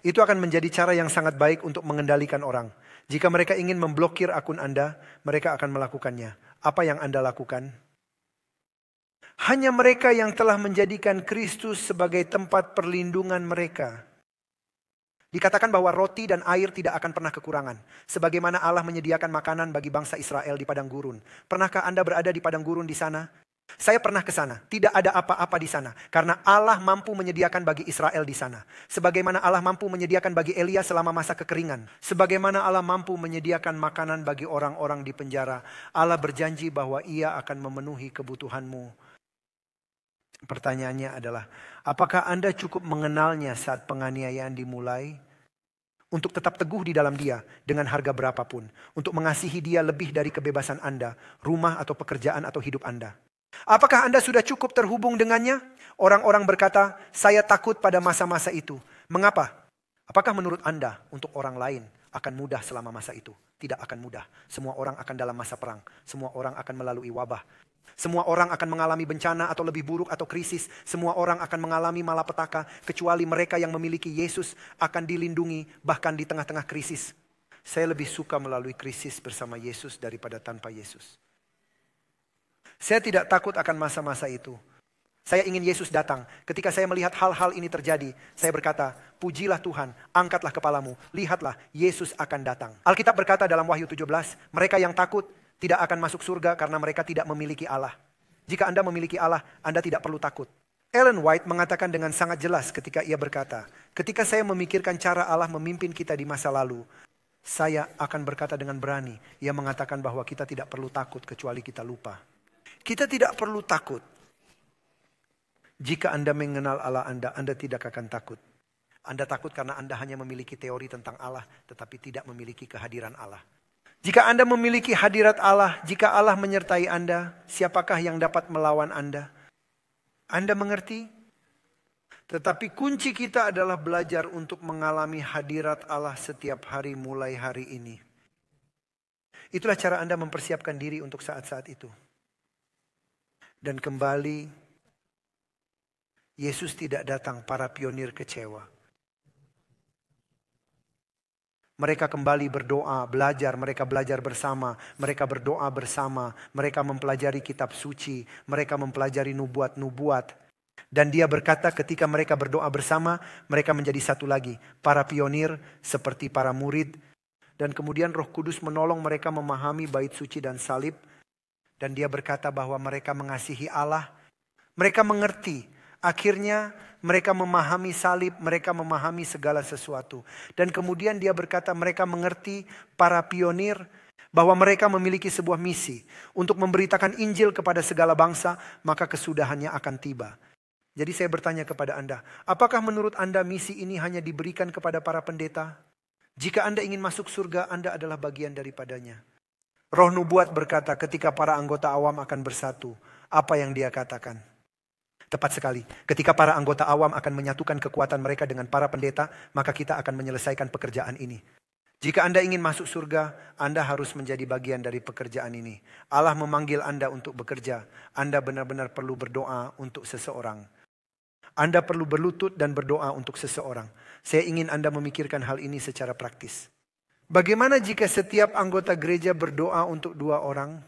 Itu akan menjadi cara yang sangat baik untuk mengendalikan orang. Jika mereka ingin memblokir akun Anda, mereka akan melakukannya. Apa yang Anda lakukan? Hanya mereka yang telah menjadikan Kristus sebagai tempat perlindungan mereka. Dikatakan bahwa roti dan air tidak akan pernah kekurangan. Sebagaimana Allah menyediakan makanan bagi bangsa Israel di padang gurun. Pernahkah Anda berada di padang gurun di sana? Saya pernah ke sana. Tidak ada apa-apa di sana. Karena Allah mampu menyediakan bagi Israel di sana. Sebagaimana Allah mampu menyediakan bagi Elia selama masa kekeringan. Sebagaimana Allah mampu menyediakan makanan bagi orang-orang di penjara. Allah berjanji bahwa Ia akan memenuhi kebutuhanmu. Pertanyaannya adalah, apakah Anda cukup mengenalnya saat penganiayaan dimulai? Untuk tetap teguh di dalam Dia dengan harga berapapun. Untuk mengasihi Dia lebih dari kebebasan Anda, rumah atau pekerjaan atau hidup Anda. Apakah Anda sudah cukup terhubung dengannya? Orang-orang berkata, saya takut pada masa-masa itu. Mengapa? Apakah menurut Anda untuk orang lain akan mudah selama masa itu? Tidak akan mudah. Semua orang akan dalam masa perang. Semua orang akan melalui wabah. Semua orang akan mengalami bencana atau lebih buruk atau krisis. Semua orang akan mengalami malapetaka. Kecuali mereka yang memiliki Yesus akan dilindungi bahkan di tengah-tengah krisis. Saya lebih suka melalui krisis bersama Yesus daripada tanpa Yesus. Saya tidak takut akan masa-masa itu. Saya ingin Yesus datang. Ketika saya melihat hal-hal ini terjadi, saya berkata, pujilah Tuhan, angkatlah kepalamu, lihatlah Yesus akan datang. Alkitab berkata dalam Wahyu 17, mereka yang takut tidak akan masuk surga karena mereka tidak memiliki Allah. Jika Anda memiliki Allah, Anda tidak perlu takut. Ellen White mengatakan dengan sangat jelas ketika ia berkata, ketika saya memikirkan cara Allah memimpin kita di masa lalu, saya akan berkata dengan berani. Ia mengatakan bahwa kita tidak perlu takut kecuali kita lupa. Kita tidak perlu takut. Jika Anda mengenal Allah Anda tidak akan takut. Anda takut karena Anda hanya memiliki teori tentang Allah, tetapi tidak memiliki kehadiran Allah. Jika Anda memiliki hadirat Allah, jika Allah menyertai Anda, siapakah yang dapat melawan Anda? Anda mengerti? Tetapi kunci kita adalah belajar untuk mengalami hadirat Allah setiap hari mulai hari ini. Itulah cara Anda mempersiapkan diri untuk saat-saat itu. Dan kembali, Yesus tidak datang, para pionir kecewa. Mereka kembali berdoa, mereka belajar bersama, mereka berdoa bersama, mereka mempelajari kitab suci, mereka mempelajari nubuat-nubuat. Dan dia berkata ketika mereka berdoa bersama, mereka menjadi satu lagi. Para pionir seperti para murid. Dan kemudian Roh Kudus menolong mereka memahami bait suci dan salib. Dan dia berkata bahwa mereka mengasihi Allah. Mereka mengerti. Akhirnya mereka memahami salib, mereka memahami segala sesuatu. Dan kemudian dia berkata mereka mengerti para pionir bahwa mereka memiliki sebuah misi untuk memberitakan Injil kepada segala bangsa, maka kesudahannya akan tiba. Jadi saya bertanya kepada Anda, apakah menurut Anda misi ini hanya diberikan kepada para pendeta? Jika Anda ingin masuk surga, Anda adalah bagian daripadanya. Roh nubuat berkata ketika para anggota awam akan bersatu, apa yang dia katakan? Tepat sekali. Ketika para anggota awam akan menyatukan kekuatan mereka dengan para pendeta, maka kita akan menyelesaikan pekerjaan ini. Jika Anda ingin masuk surga, Anda harus menjadi bagian dari pekerjaan ini. Allah memanggil Anda untuk bekerja. Anda benar-benar perlu berdoa untuk seseorang. Anda perlu berlutut dan berdoa untuk seseorang. Saya ingin Anda memikirkan hal ini secara praktis. Bagaimana jika setiap anggota gereja berdoa untuk 2 orang?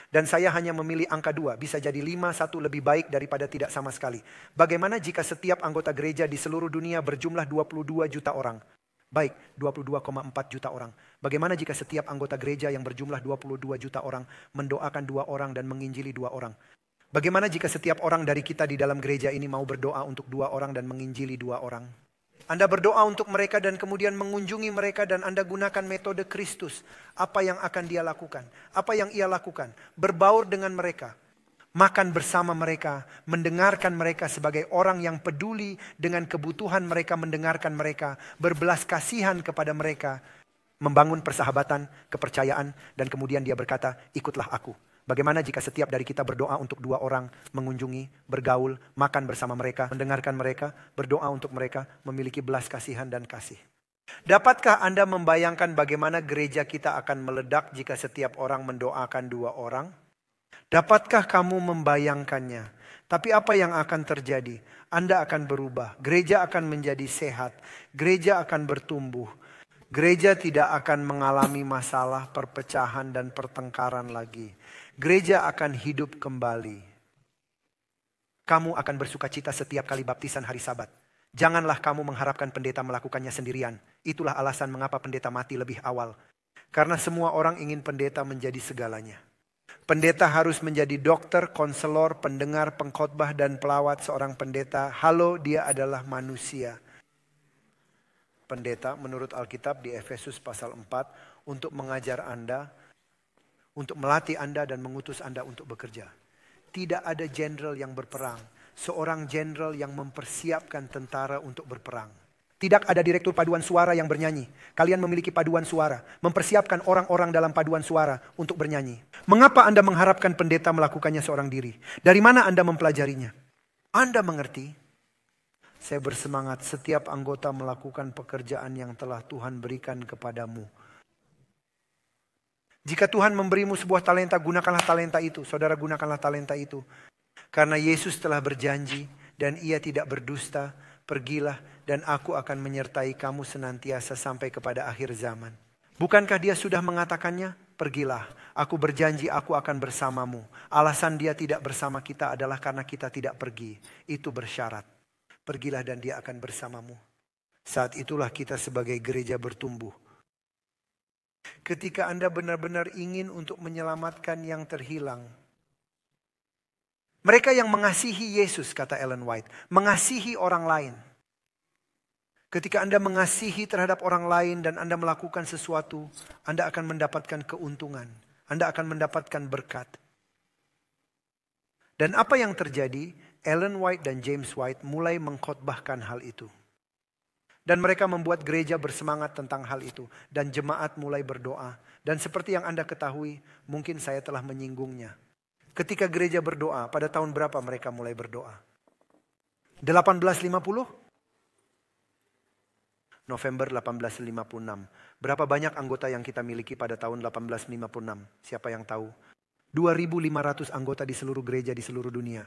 Dan saya hanya memilih angka 2, bisa jadi 5, 1 lebih baik daripada tidak sama sekali. Bagaimana jika setiap anggota gereja di seluruh dunia berjumlah 22 juta orang? Baik, 22,4 juta orang. Bagaimana jika setiap anggota gereja yang berjumlah 22 juta orang mendoakan 2 orang dan menginjili 2 orang? Bagaimana jika setiap orang dari kita di dalam gereja ini mau berdoa untuk 2 orang dan menginjili 2 orang? Anda berdoa untuk mereka dan kemudian mengunjungi mereka dan Anda gunakan metode Kristus. Apa yang akan dia lakukan? Apa yang ia lakukan? Berbaur dengan mereka. Makan bersama mereka. Mendengarkan mereka sebagai orang yang peduli dengan kebutuhan mereka. Mendengarkan mereka. Berbelas kasihan kepada mereka. Membangun persahabatan, kepercayaan. Dan kemudian dia berkata, ikutlah aku. Bagaimana jika setiap dari kita berdoa untuk 2 orang, mengunjungi, bergaul, makan bersama mereka, mendengarkan mereka, berdoa untuk mereka, memiliki belas kasihan dan kasih. Dapatkah Anda membayangkan bagaimana gereja kita akan meledak jika setiap orang mendoakan 2 orang? Dapatkah kamu membayangkannya? Tapi apa yang akan terjadi? Anda akan berubah, gereja akan menjadi sehat, gereja akan bertumbuh. Gereja tidak akan mengalami masalah, perpecahan dan pertengkaran lagi. Gereja akan hidup kembali. Kamu akan bersukacita setiap kali baptisan hari Sabat. Janganlah kamu mengharapkan pendeta melakukannya sendirian. Itulah alasan mengapa pendeta mati lebih awal. Karena semua orang ingin pendeta menjadi segalanya. Pendeta harus menjadi dokter, konselor, pendengar, pengkhotbah dan pelawat seorang pendeta. Halo, dia adalah manusia. Pendeta menurut Alkitab di Efesus pasal 4 untuk mengajar Anda, untuk melatih Anda dan mengutus Anda untuk bekerja. Tidak ada jenderal yang berperang. Seorang jenderal yang mempersiapkan tentara untuk berperang. Tidak ada direktur paduan suara yang bernyanyi. Kalian memiliki paduan suara. Mempersiapkan orang-orang dalam paduan suara untuk bernyanyi. Mengapa Anda mengharapkan pendeta melakukannya seorang diri? Dari mana Anda mempelajarinya? Anda mengerti? Saya bersemangat setiap anggota melakukan pekerjaan yang telah Tuhan berikan kepadamu. Jika Tuhan memberimu sebuah talenta, gunakanlah talenta itu. Saudara, gunakanlah talenta itu. Karena Yesus telah berjanji dan ia tidak berdusta. Pergilah dan aku akan menyertai kamu senantiasa sampai kepada akhir zaman. Bukankah dia sudah mengatakannya? Pergilah, aku berjanji aku akan bersamamu. Alasan dia tidak bersama kita adalah karena kita tidak pergi. Itu bersyarat. Pergilah dan dia akan bersamamu. Saat itulah kita sebagai gereja bertumbuh. Ketika Anda benar-benar ingin untuk menyelamatkan yang terhilang. Mereka yang mengasihi Yesus, kata Ellen White, mengasihi orang lain. Ketika Anda mengasihi terhadap orang lain dan Anda melakukan sesuatu, Anda akan mendapatkan keuntungan. Anda akan mendapatkan berkat. Dan apa yang terjadi? Ellen White dan James White mulai mengkhotbahkan hal itu. Dan mereka membuat gereja bersemangat tentang hal itu. Dan jemaat mulai berdoa. Dan seperti yang Anda ketahui, mungkin saya telah menyinggungnya. Ketika gereja berdoa, pada tahun berapa mereka mulai berdoa? 1850? November 1856. Berapa banyak anggota yang kita miliki pada tahun 1856? Siapa yang tahu? 2.500 anggota di seluruh gereja di seluruh dunia.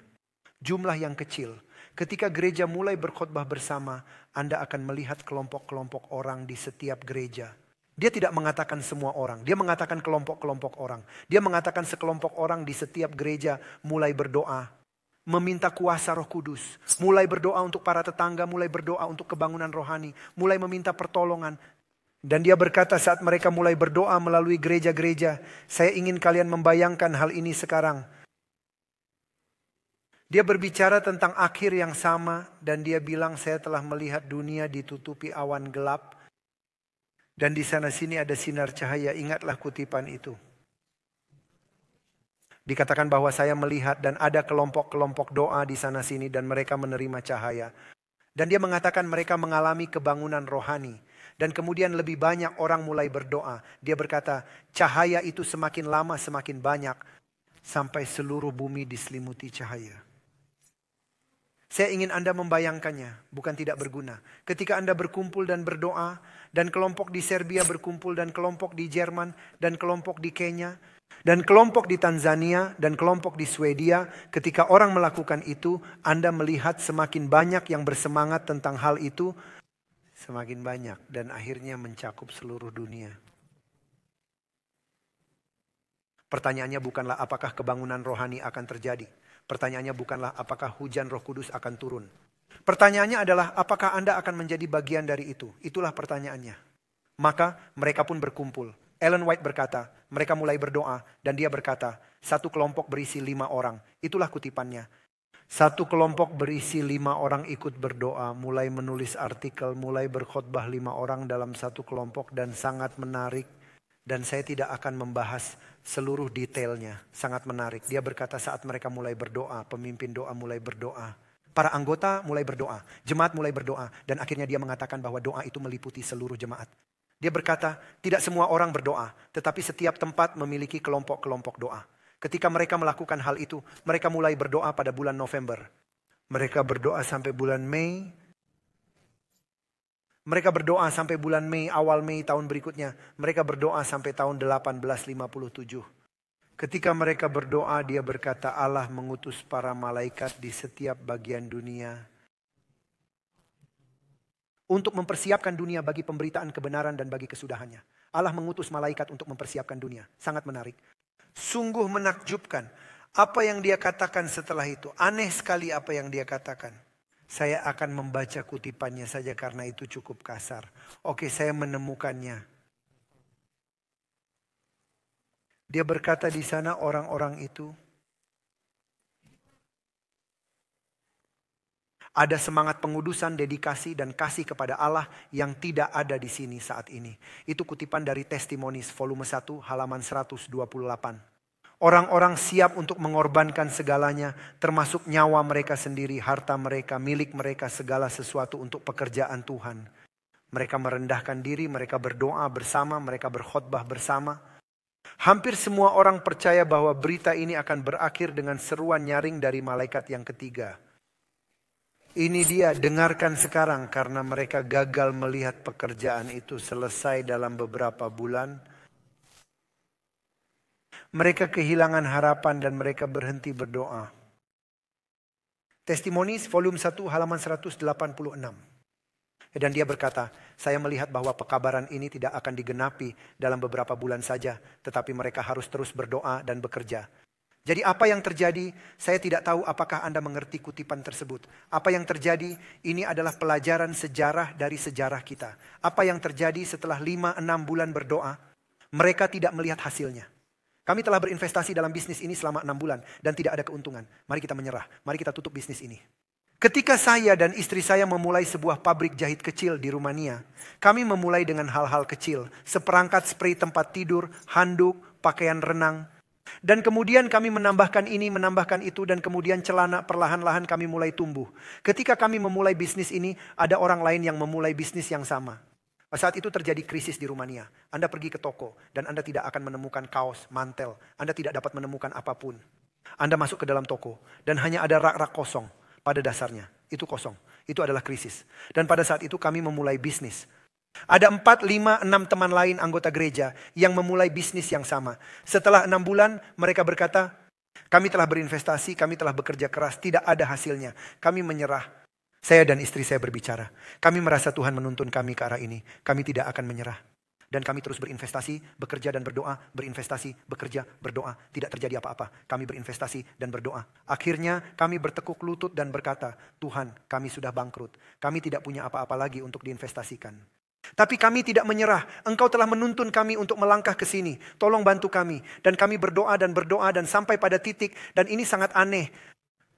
Jumlah yang kecil. Ketika gereja mulai berkhotbah bersama, Anda akan melihat kelompok-kelompok orang di setiap gereja. Dia tidak mengatakan semua orang. Dia mengatakan kelompok-kelompok orang. Dia mengatakan sekelompok orang di setiap gereja mulai berdoa. Meminta kuasa Roh Kudus. Mulai berdoa untuk para tetangga. Mulai berdoa untuk kebangunan rohani. Mulai meminta pertolongan. Dan dia berkata saat mereka mulai berdoa melalui gereja-gereja. Saya ingin kalian membayangkan hal ini sekarang. Dia berbicara tentang akhir yang sama dan dia bilang saya telah melihat dunia ditutupi awan gelap. Dan di sana sini ada sinar cahaya, ingatlah kutipan itu. Dikatakan bahwa saya melihat dan ada kelompok-kelompok doa di sana sini dan mereka menerima cahaya. Dan dia mengatakan mereka mengalami kebangunan rohani. Dan kemudian lebih banyak orang mulai berdoa. Dia berkata cahaya itu semakin lama semakin banyak. Sampai seluruh bumi diselimuti cahaya. Saya ingin Anda membayangkannya, bukan tidak berguna. Ketika Anda berkumpul dan berdoa, dan kelompok di Serbia berkumpul, dan kelompok di Jerman, dan kelompok di Kenya, Dan kelompok di Tanzania dan kelompok di Swedia, ketika orang melakukan itu, Anda melihat semakin banyak yang bersemangat tentang hal itu, semakin banyak dan akhirnya mencakup seluruh dunia. Pertanyaannya bukanlah apakah kebangunan rohani akan terjadi. Pertanyaannya bukanlah apakah hujan Roh Kudus akan turun. Pertanyaannya adalah apakah Anda akan menjadi bagian dari itu. Itulah pertanyaannya. Maka mereka pun berkumpul. Ellen White berkata, mereka mulai berdoa dan dia berkata, satu kelompok berisi 5 orang. Itulah kutipannya. Satu kelompok berisi 5 orang ikut berdoa, mulai menulis artikel, mulai berkhotbah 5 orang dalam satu kelompok dan sangat menarik. Dan saya tidak akan membahas seluruh detailnya, sangat menarik. Dia berkata saat mereka mulai berdoa, pemimpin doa mulai berdoa. Para anggota mulai berdoa, jemaat mulai berdoa. Dan akhirnya dia mengatakan bahwa doa itu meliputi seluruh jemaat. Dia berkata, tidak semua orang berdoa, tetapi setiap tempat memiliki kelompok-kelompok doa. Ketika mereka melakukan hal itu, mereka mulai berdoa pada bulan November. Mereka berdoa sampai bulan Mei. Mereka berdoa sampai bulan Mei, awal Mei tahun berikutnya. Mereka berdoa sampai tahun 1857. Ketika mereka berdoa, dia berkata, Allah mengutus para malaikat di setiap bagian dunia untuk mempersiapkan dunia bagi pemberitaan kebenaran dan bagi kesudahannya. Allah mengutus malaikat untuk mempersiapkan dunia. Sangat menarik. Sungguh menakjubkan. Apa yang dia katakan setelah itu. Aneh sekali apa yang dia katakan. Saya akan membaca kutipannya saja karena itu cukup kasar. Oke, saya menemukannya. Dia berkata di sana orang-orang itu. Ada semangat pengudusan, dedikasi, dan kasih kepada Allah yang tidak ada di sini saat ini. Itu kutipan dari Testimonies volume 1 halaman 128. Orang-orang siap untuk mengorbankan segalanya, termasuk nyawa mereka sendiri, harta mereka, milik mereka, segala sesuatu untuk pekerjaan Tuhan. Mereka merendahkan diri, mereka berdoa bersama, mereka berkhotbah bersama. Hampir semua orang percaya bahwa berita ini akan berakhir dengan seruan nyaring dari malaikat yang ketiga. Ini dia, dengarkan sekarang karena mereka gagal melihat pekerjaan itu selesai dalam beberapa bulan. Mereka kehilangan harapan dan mereka berhenti berdoa. Testimonies volume 1 halaman 186. Dan dia berkata, saya melihat bahwa pekabaran ini tidak akan digenapi dalam beberapa bulan saja. Tetapi mereka harus terus berdoa dan bekerja. Jadi apa yang terjadi, saya tidak tahu apakah Anda mengerti kutipan tersebut. Apa yang terjadi, ini adalah pelajaran sejarah dari sejarah kita. Apa yang terjadi setelah 5-6 bulan berdoa, mereka tidak melihat hasilnya. Kami telah berinvestasi dalam bisnis ini selama 6 bulan dan tidak ada keuntungan. Mari kita menyerah, mari kita tutup bisnis ini. Ketika saya dan istri saya memulai sebuah pabrik jahit kecil di Rumania, kami memulai dengan hal-hal kecil, seperangkat spray tempat tidur, handuk, pakaian renang. Dan kemudian kami menambahkan ini, menambahkan itu, dan kemudian celana perlahan-lahan kami mulai tumbuh. Ketika kami memulai bisnis ini, ada orang lain yang memulai bisnis yang sama. Saat itu terjadi krisis di Rumania. Anda pergi ke toko dan Anda tidak akan menemukan kaos, mantel. Anda tidak dapat menemukan apapun. Anda masuk ke dalam toko dan hanya ada rak-rak kosong pada dasarnya. Itu kosong. Itu adalah krisis. Dan pada saat itu kami memulai bisnis. Ada 4, 5, 6 teman lain anggota gereja yang memulai bisnis yang sama. Setelah 6 bulan mereka berkata, kami telah berinvestasi, kami telah bekerja keras, tidak ada hasilnya. Kami menyerah. Saya dan istri saya berbicara. Kami merasa Tuhan menuntun kami ke arah ini. Kami tidak akan menyerah. Dan kami terus berinvestasi, bekerja dan berdoa, berinvestasi, bekerja, berdoa. Tidak terjadi apa-apa. Kami berinvestasi dan berdoa. Akhirnya kami bertekuk lutut dan berkata, Tuhan, kami sudah bangkrut. Kami tidak punya apa-apa lagi untuk diinvestasikan. Tapi kami tidak menyerah. Engkau telah menuntun kami untuk melangkah ke sini. Tolong bantu kami. Dan kami berdoa dan sampai pada titik. Dan ini sangat aneh.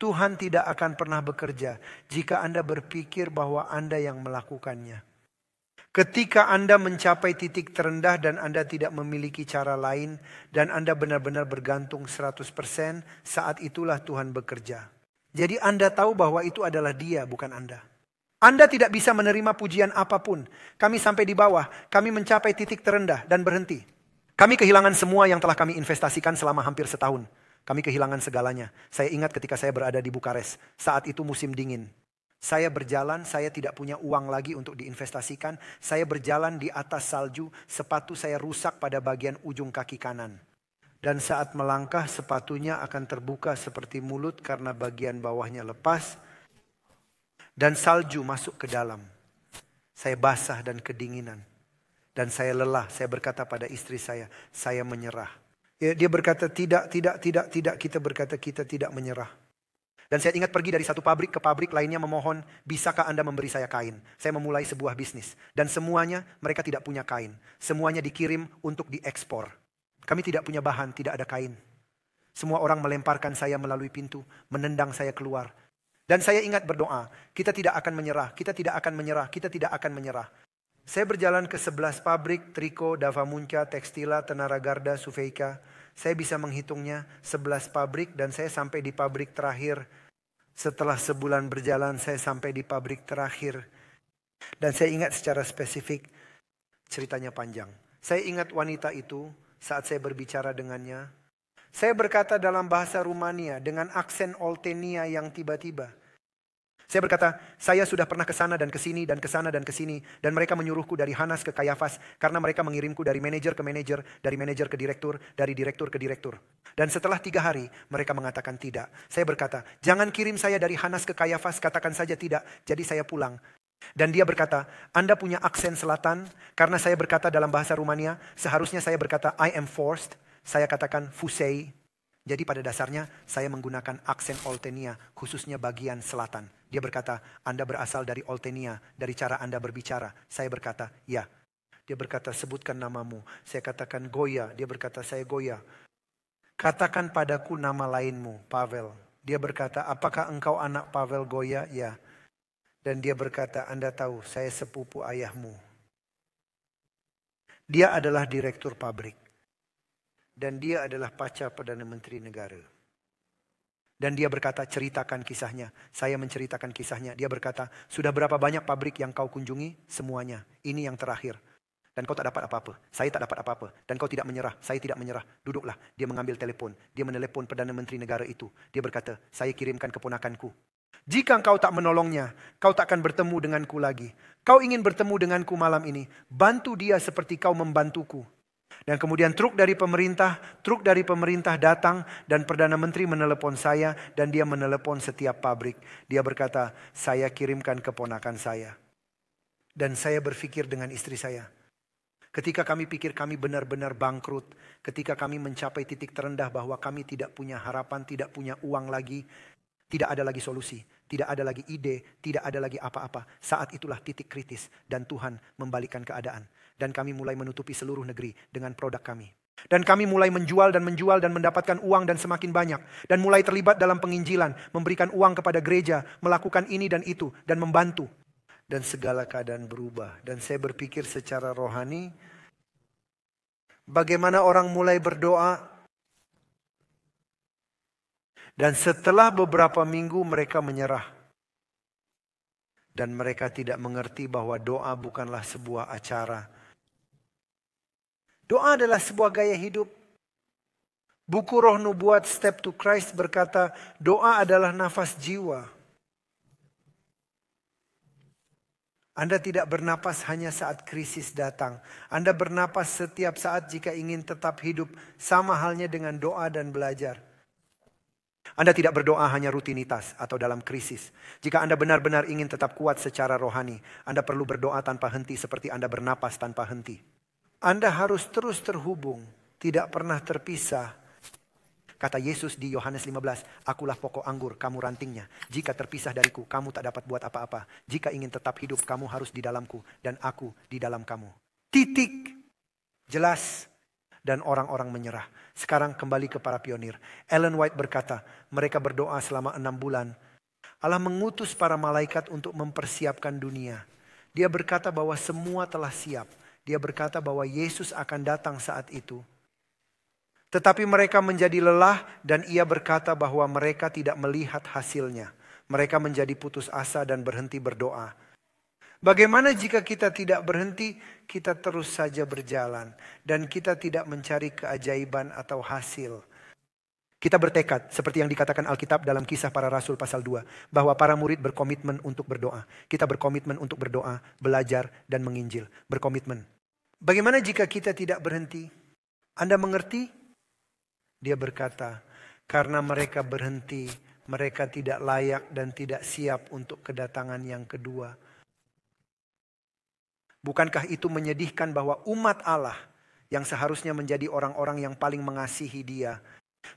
Tuhan tidak akan pernah bekerja jika Anda berpikir bahwa Anda yang melakukannya. Ketika Anda mencapai titik terendah dan Anda tidak memiliki cara lain dan Anda benar-benar bergantung 100%, saat itulah Tuhan bekerja. Jadi Anda tahu bahwa itu adalah Dia, bukan Anda. Anda tidak bisa menerima pujian apapun. Kami sampai di bawah, kami mencapai titik terendah dan berhenti. Kami kehilangan semua yang telah kami investasikan selama hampir setahun. Kami kehilangan segalanya. Saya ingat ketika saya berada di Bukares. Saat itu musim dingin. Saya berjalan, saya tidak punya uang lagi untuk diinvestasikan. Saya berjalan di atas salju, sepatu saya rusak pada bagian ujung kaki kanan. Dan saat melangkah sepatunya akan terbuka seperti mulut karena bagian bawahnya lepas. Dan salju masuk ke dalam. Saya basah dan kedinginan. Dan saya lelah. Saya berkata pada istri saya menyerah. Ya, dia berkata tidak. Kita berkata kita tidak menyerah. Dan saya ingat pergi dari satu pabrik ke pabrik lainnya memohon, bisakah Anda memberi saya kain? Saya memulai sebuah bisnis. Dan semuanya mereka tidak punya kain. Semuanya dikirim untuk diekspor. Kami tidak punya bahan, tidak ada kain. Semua orang melemparkan saya melalui pintu, menendang saya keluar. Dan saya ingat berdoa, kita tidak akan menyerah, kita tidak akan menyerah, kita tidak akan menyerah. Saya berjalan ke 11 pabrik, Triko, Davamunca, Textila, Tenara Garda, Sufeika. Saya bisa menghitungnya 11 pabrik dan saya sampai di pabrik terakhir. Setelah sebulan berjalan saya sampai di pabrik terakhir. Dan saya ingat secara spesifik, ceritanya panjang. Saya ingat wanita itu saat saya berbicara dengannya. Saya berkata dalam bahasa Rumania dengan aksen Oltenia yang tiba-tiba. Saya berkata, saya sudah pernah ke sana dan ke sini dan ke sana dan ke sini. Dan mereka menyuruhku dari Hanas ke Kayafas. Karena mereka mengirimku dari manajer ke manajer, dari manajer ke direktur, dari direktur ke direktur. Dan setelah 3 hari, mereka mengatakan tidak. Saya berkata, jangan kirim saya dari Hanas ke Kayafas, katakan saja tidak. Jadi saya pulang. Dan dia berkata, Anda punya aksen selatan. Karena saya berkata dalam bahasa Rumania, seharusnya saya berkata, I am forced. Saya katakan, fusei. Jadi pada dasarnya saya menggunakan aksen Oltenia, khususnya bagian selatan. Dia berkata, Anda berasal dari Oltenia, dari cara Anda berbicara. Saya berkata, ya. Dia berkata, sebutkan namamu. Saya katakan Goya. Dia berkata, saya Goya. Katakan padaku nama lainmu, Pavel. Dia berkata, apakah engkau anak Pavel Goya? Ya. Dan dia berkata, Anda tahu, saya sepupu ayahmu. Dia adalah direktur pabrik. Dan dia adalah pacar Perdana Menteri negara. Dan dia berkata, ceritakan kisahnya. Saya menceritakan kisahnya. Dia berkata, sudah berapa banyak pabrik yang kau kunjungi? Semuanya. Ini yang terakhir. Dan kau tak dapat apa-apa. Saya tak dapat apa-apa. Dan kau tidak menyerah. Saya tidak menyerah. Duduklah. Dia mengambil telepon. Dia menelepon Perdana Menteri negara itu. Dia berkata, saya kirimkan keponakanku. Jika engkau tak menolongnya, kau tak akan bertemu denganku lagi. Kau ingin bertemu denganku malam ini. Bantu dia seperti kau membantuku. Dan kemudian truk dari pemerintah datang dan Perdana Menteri menelepon saya dan dia menelepon setiap pabrik. Dia berkata, saya kirimkan keponakan saya. Dan saya berpikir dengan istri saya. Ketika kami pikir kami benar-benar bangkrut, ketika kami mencapai titik terendah bahwa kami tidak punya harapan, tidak punya uang lagi, tidak ada lagi solusi, tidak ada lagi ide, tidak ada lagi apa-apa. Saat itulah titik kritis dan Tuhan membalikkan keadaan. Dan kami mulai menutupi seluruh negeri dengan produk kami. Dan kami mulai menjual dan mendapatkan uang dan semakin banyak. Dan mulai terlibat dalam penginjilan, memberikan uang kepada gereja, melakukan ini dan itu, dan membantu. Dan segala keadaan berubah. Dan saya berpikir secara rohani, bagaimana orang mulai berdoa. Dan setelah beberapa minggu mereka menyerah. Dan mereka tidak mengerti bahwa doa bukanlah sebuah acara. Doa adalah sebuah gaya hidup. Buku Roh Nubuat Step to Christ berkata, doa adalah nafas jiwa. Anda tidak bernapas hanya saat krisis datang. Anda bernapas setiap saat jika ingin tetap hidup. Sama halnya dengan doa dan belajar. Anda tidak berdoa hanya rutinitas atau dalam krisis. Jika Anda benar-benar ingin tetap kuat secara rohani, Anda perlu berdoa tanpa henti seperti Anda bernapas tanpa henti. Anda harus terus terhubung, tidak pernah terpisah. Kata Yesus di Yohanes 15, akulah pokok anggur, kamu rantingnya. Jika terpisah dariku, kamu tak dapat buat apa-apa. Jika ingin tetap hidup, kamu harus di dalamku dan aku di dalam kamu. Titik. Jelas. Dan orang-orang menyerah. Sekarang kembali ke para pionir. Ellen White berkata, mereka berdoa selama 6 bulan. Allah mengutus para malaikat untuk mempersiapkan dunia. Dia berkata bahwa semua telah siap. Dia berkata bahwa Yesus akan datang saat itu. Tetapi mereka menjadi lelah dan ia berkata bahwa mereka tidak melihat hasilnya. Mereka menjadi putus asa dan berhenti berdoa. Bagaimana jika kita tidak berhenti, kita terus saja berjalan. Dan kita tidak mencari keajaiban atau hasil. Kita bertekad, seperti yang dikatakan Alkitab dalam Kisah Para Rasul pasal 2. Bahwa para murid berkomitmen untuk berdoa. Kita berkomitmen untuk berdoa, belajar, dan menginjil. Berkomitmen. Bagaimana jika kita tidak berhenti? Anda mengerti? Dia berkata, karena mereka berhenti, mereka tidak layak dan tidak siap untuk kedatangan yang kedua. Bukankah itu menyedihkan bahwa umat Allah yang seharusnya menjadi orang-orang yang paling mengasihi Dia,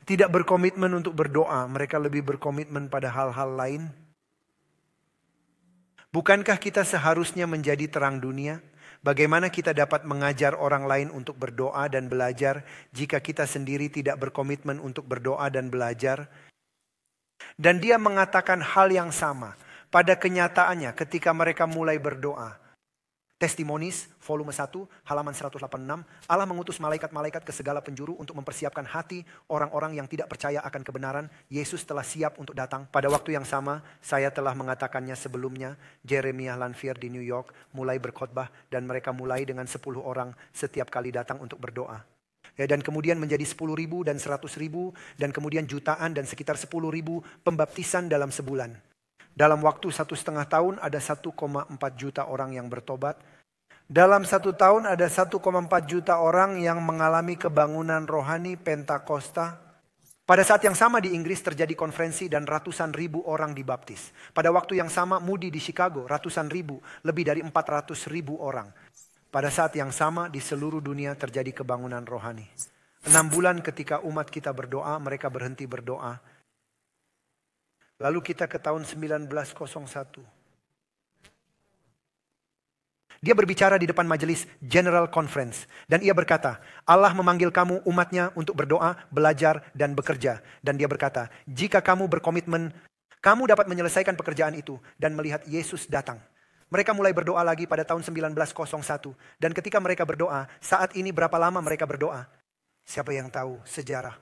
tidak berkomitmen untuk berdoa, mereka lebih berkomitmen pada hal-hal lain? Bukankah kita seharusnya menjadi terang dunia? Bagaimana kita dapat mengajar orang lain untuk berdoa dan belajar jika kita sendiri tidak berkomitmen untuk berdoa dan belajar? Dan dia mengatakan hal yang sama pada kenyataannya ketika mereka mulai berdoa. Testimonies, volume 1, halaman 186. Allah mengutus malaikat-malaikat ke segala penjuru untuk mempersiapkan hati orang-orang yang tidak percaya akan kebenaran. Yesus telah siap untuk datang. Pada waktu yang sama, saya telah mengatakannya sebelumnya. Jeremiah Lanphier di New York mulai berkhotbah dan mereka mulai dengan 10 orang setiap kali datang untuk berdoa. Ya, dan kemudian menjadi 10.000 dan 100.000 dan kemudian jutaan dan sekitar 10.000 pembaptisan dalam sebulan. Dalam waktu 1,5 tahun ada 1,4 juta orang yang bertobat. Dalam 1 tahun ada 1,4 juta orang yang mengalami kebangunan rohani Pentakosta. Pada saat yang sama di Inggris terjadi konferensi dan ratusan ribu orang dibaptis. Pada waktu yang sama Moody di Chicago ratusan ribu, lebih dari 400.000 orang. Pada saat yang sama di seluruh dunia terjadi kebangunan rohani. 6 bulan ketika umat kita berdoa, mereka berhenti berdoa. Lalu kita ke tahun 1901. Dia berbicara di depan majelis General Conference. Dan ia berkata, Allah memanggil kamu umatnya untuk berdoa, belajar, dan bekerja. Dan dia berkata, jika kamu berkomitmen, kamu dapat menyelesaikan pekerjaan itu dan melihat Yesus datang. Mereka mulai berdoa lagi pada tahun 1901. Dan ketika mereka berdoa, saat ini berapa lama mereka berdoa? Siapa yang tahu sejarah?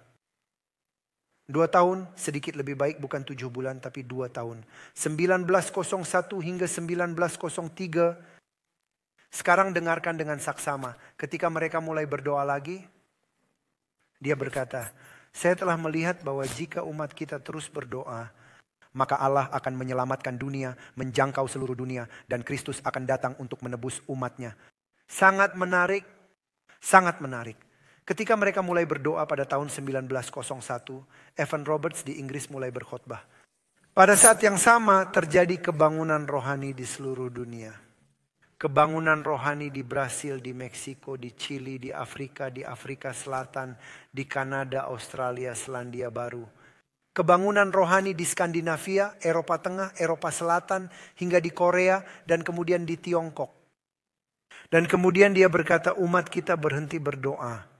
2 tahun sedikit lebih baik, bukan 7 bulan tapi 2 tahun. 1901 hingga 1903. Sekarang dengarkan dengan saksama. Ketika mereka mulai berdoa lagi, dia berkata, saya telah melihat bahwa jika umat kita terus berdoa, maka Allah akan menyelamatkan dunia, menjangkau seluruh dunia, dan Kristus akan datang untuk menebus umatnya. Sangat menarik, sangat menarik. Ketika mereka mulai berdoa pada tahun 1901, Evan Roberts di Inggris mulai berkhotbah. Pada saat yang sama terjadi kebangunan rohani di seluruh dunia. Kebangunan rohani di Brasil, di Meksiko, di Chili, di Afrika Selatan, di Kanada, Australia, Selandia Baru. Kebangunan rohani di Skandinavia, Eropa Tengah, Eropa Selatan, hingga di Korea, dan kemudian di Tiongkok. Dan kemudian dia berkata, umat kita berhenti berdoa.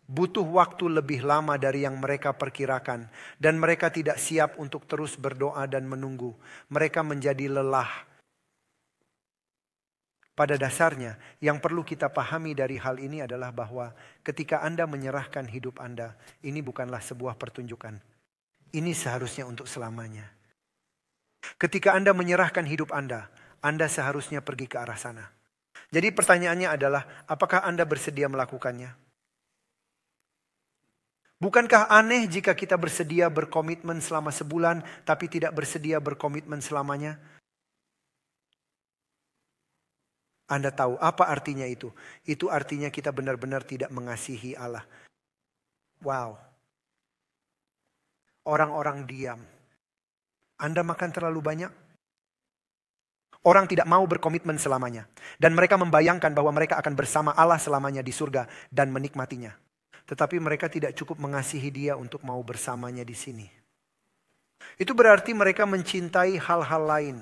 Butuh waktu lebih lama dari yang mereka perkirakan. Dan mereka tidak siap untuk terus berdoa dan menunggu. Mereka menjadi lelah. Pada dasarnya, yang perlu kita pahami dari hal ini adalah bahwa ketika Anda menyerahkan hidup Anda, ini bukanlah sebuah pertunjukan. Ini seharusnya untuk selamanya. Ketika Anda menyerahkan hidup Anda seharusnya pergi ke arah sana. Jadi pertanyaannya adalah, apakah Anda bersedia melakukannya? Bukankah aneh jika kita bersedia berkomitmen selama sebulan, tapi tidak bersedia berkomitmen selamanya? Anda tahu apa artinya itu? Itu artinya kita benar-benar tidak mengasihi Allah. Wow. Orang-orang diam. Anda makan terlalu banyak? Orang tidak mau berkomitmen selamanya. Dan mereka membayangkan bahwa mereka akan bersama Allah selamanya di surga dan menikmatinya. Tetapi mereka tidak cukup mengasihi Dia untuk mau bersamanya di sini. Itu berarti mereka mencintai hal-hal lain.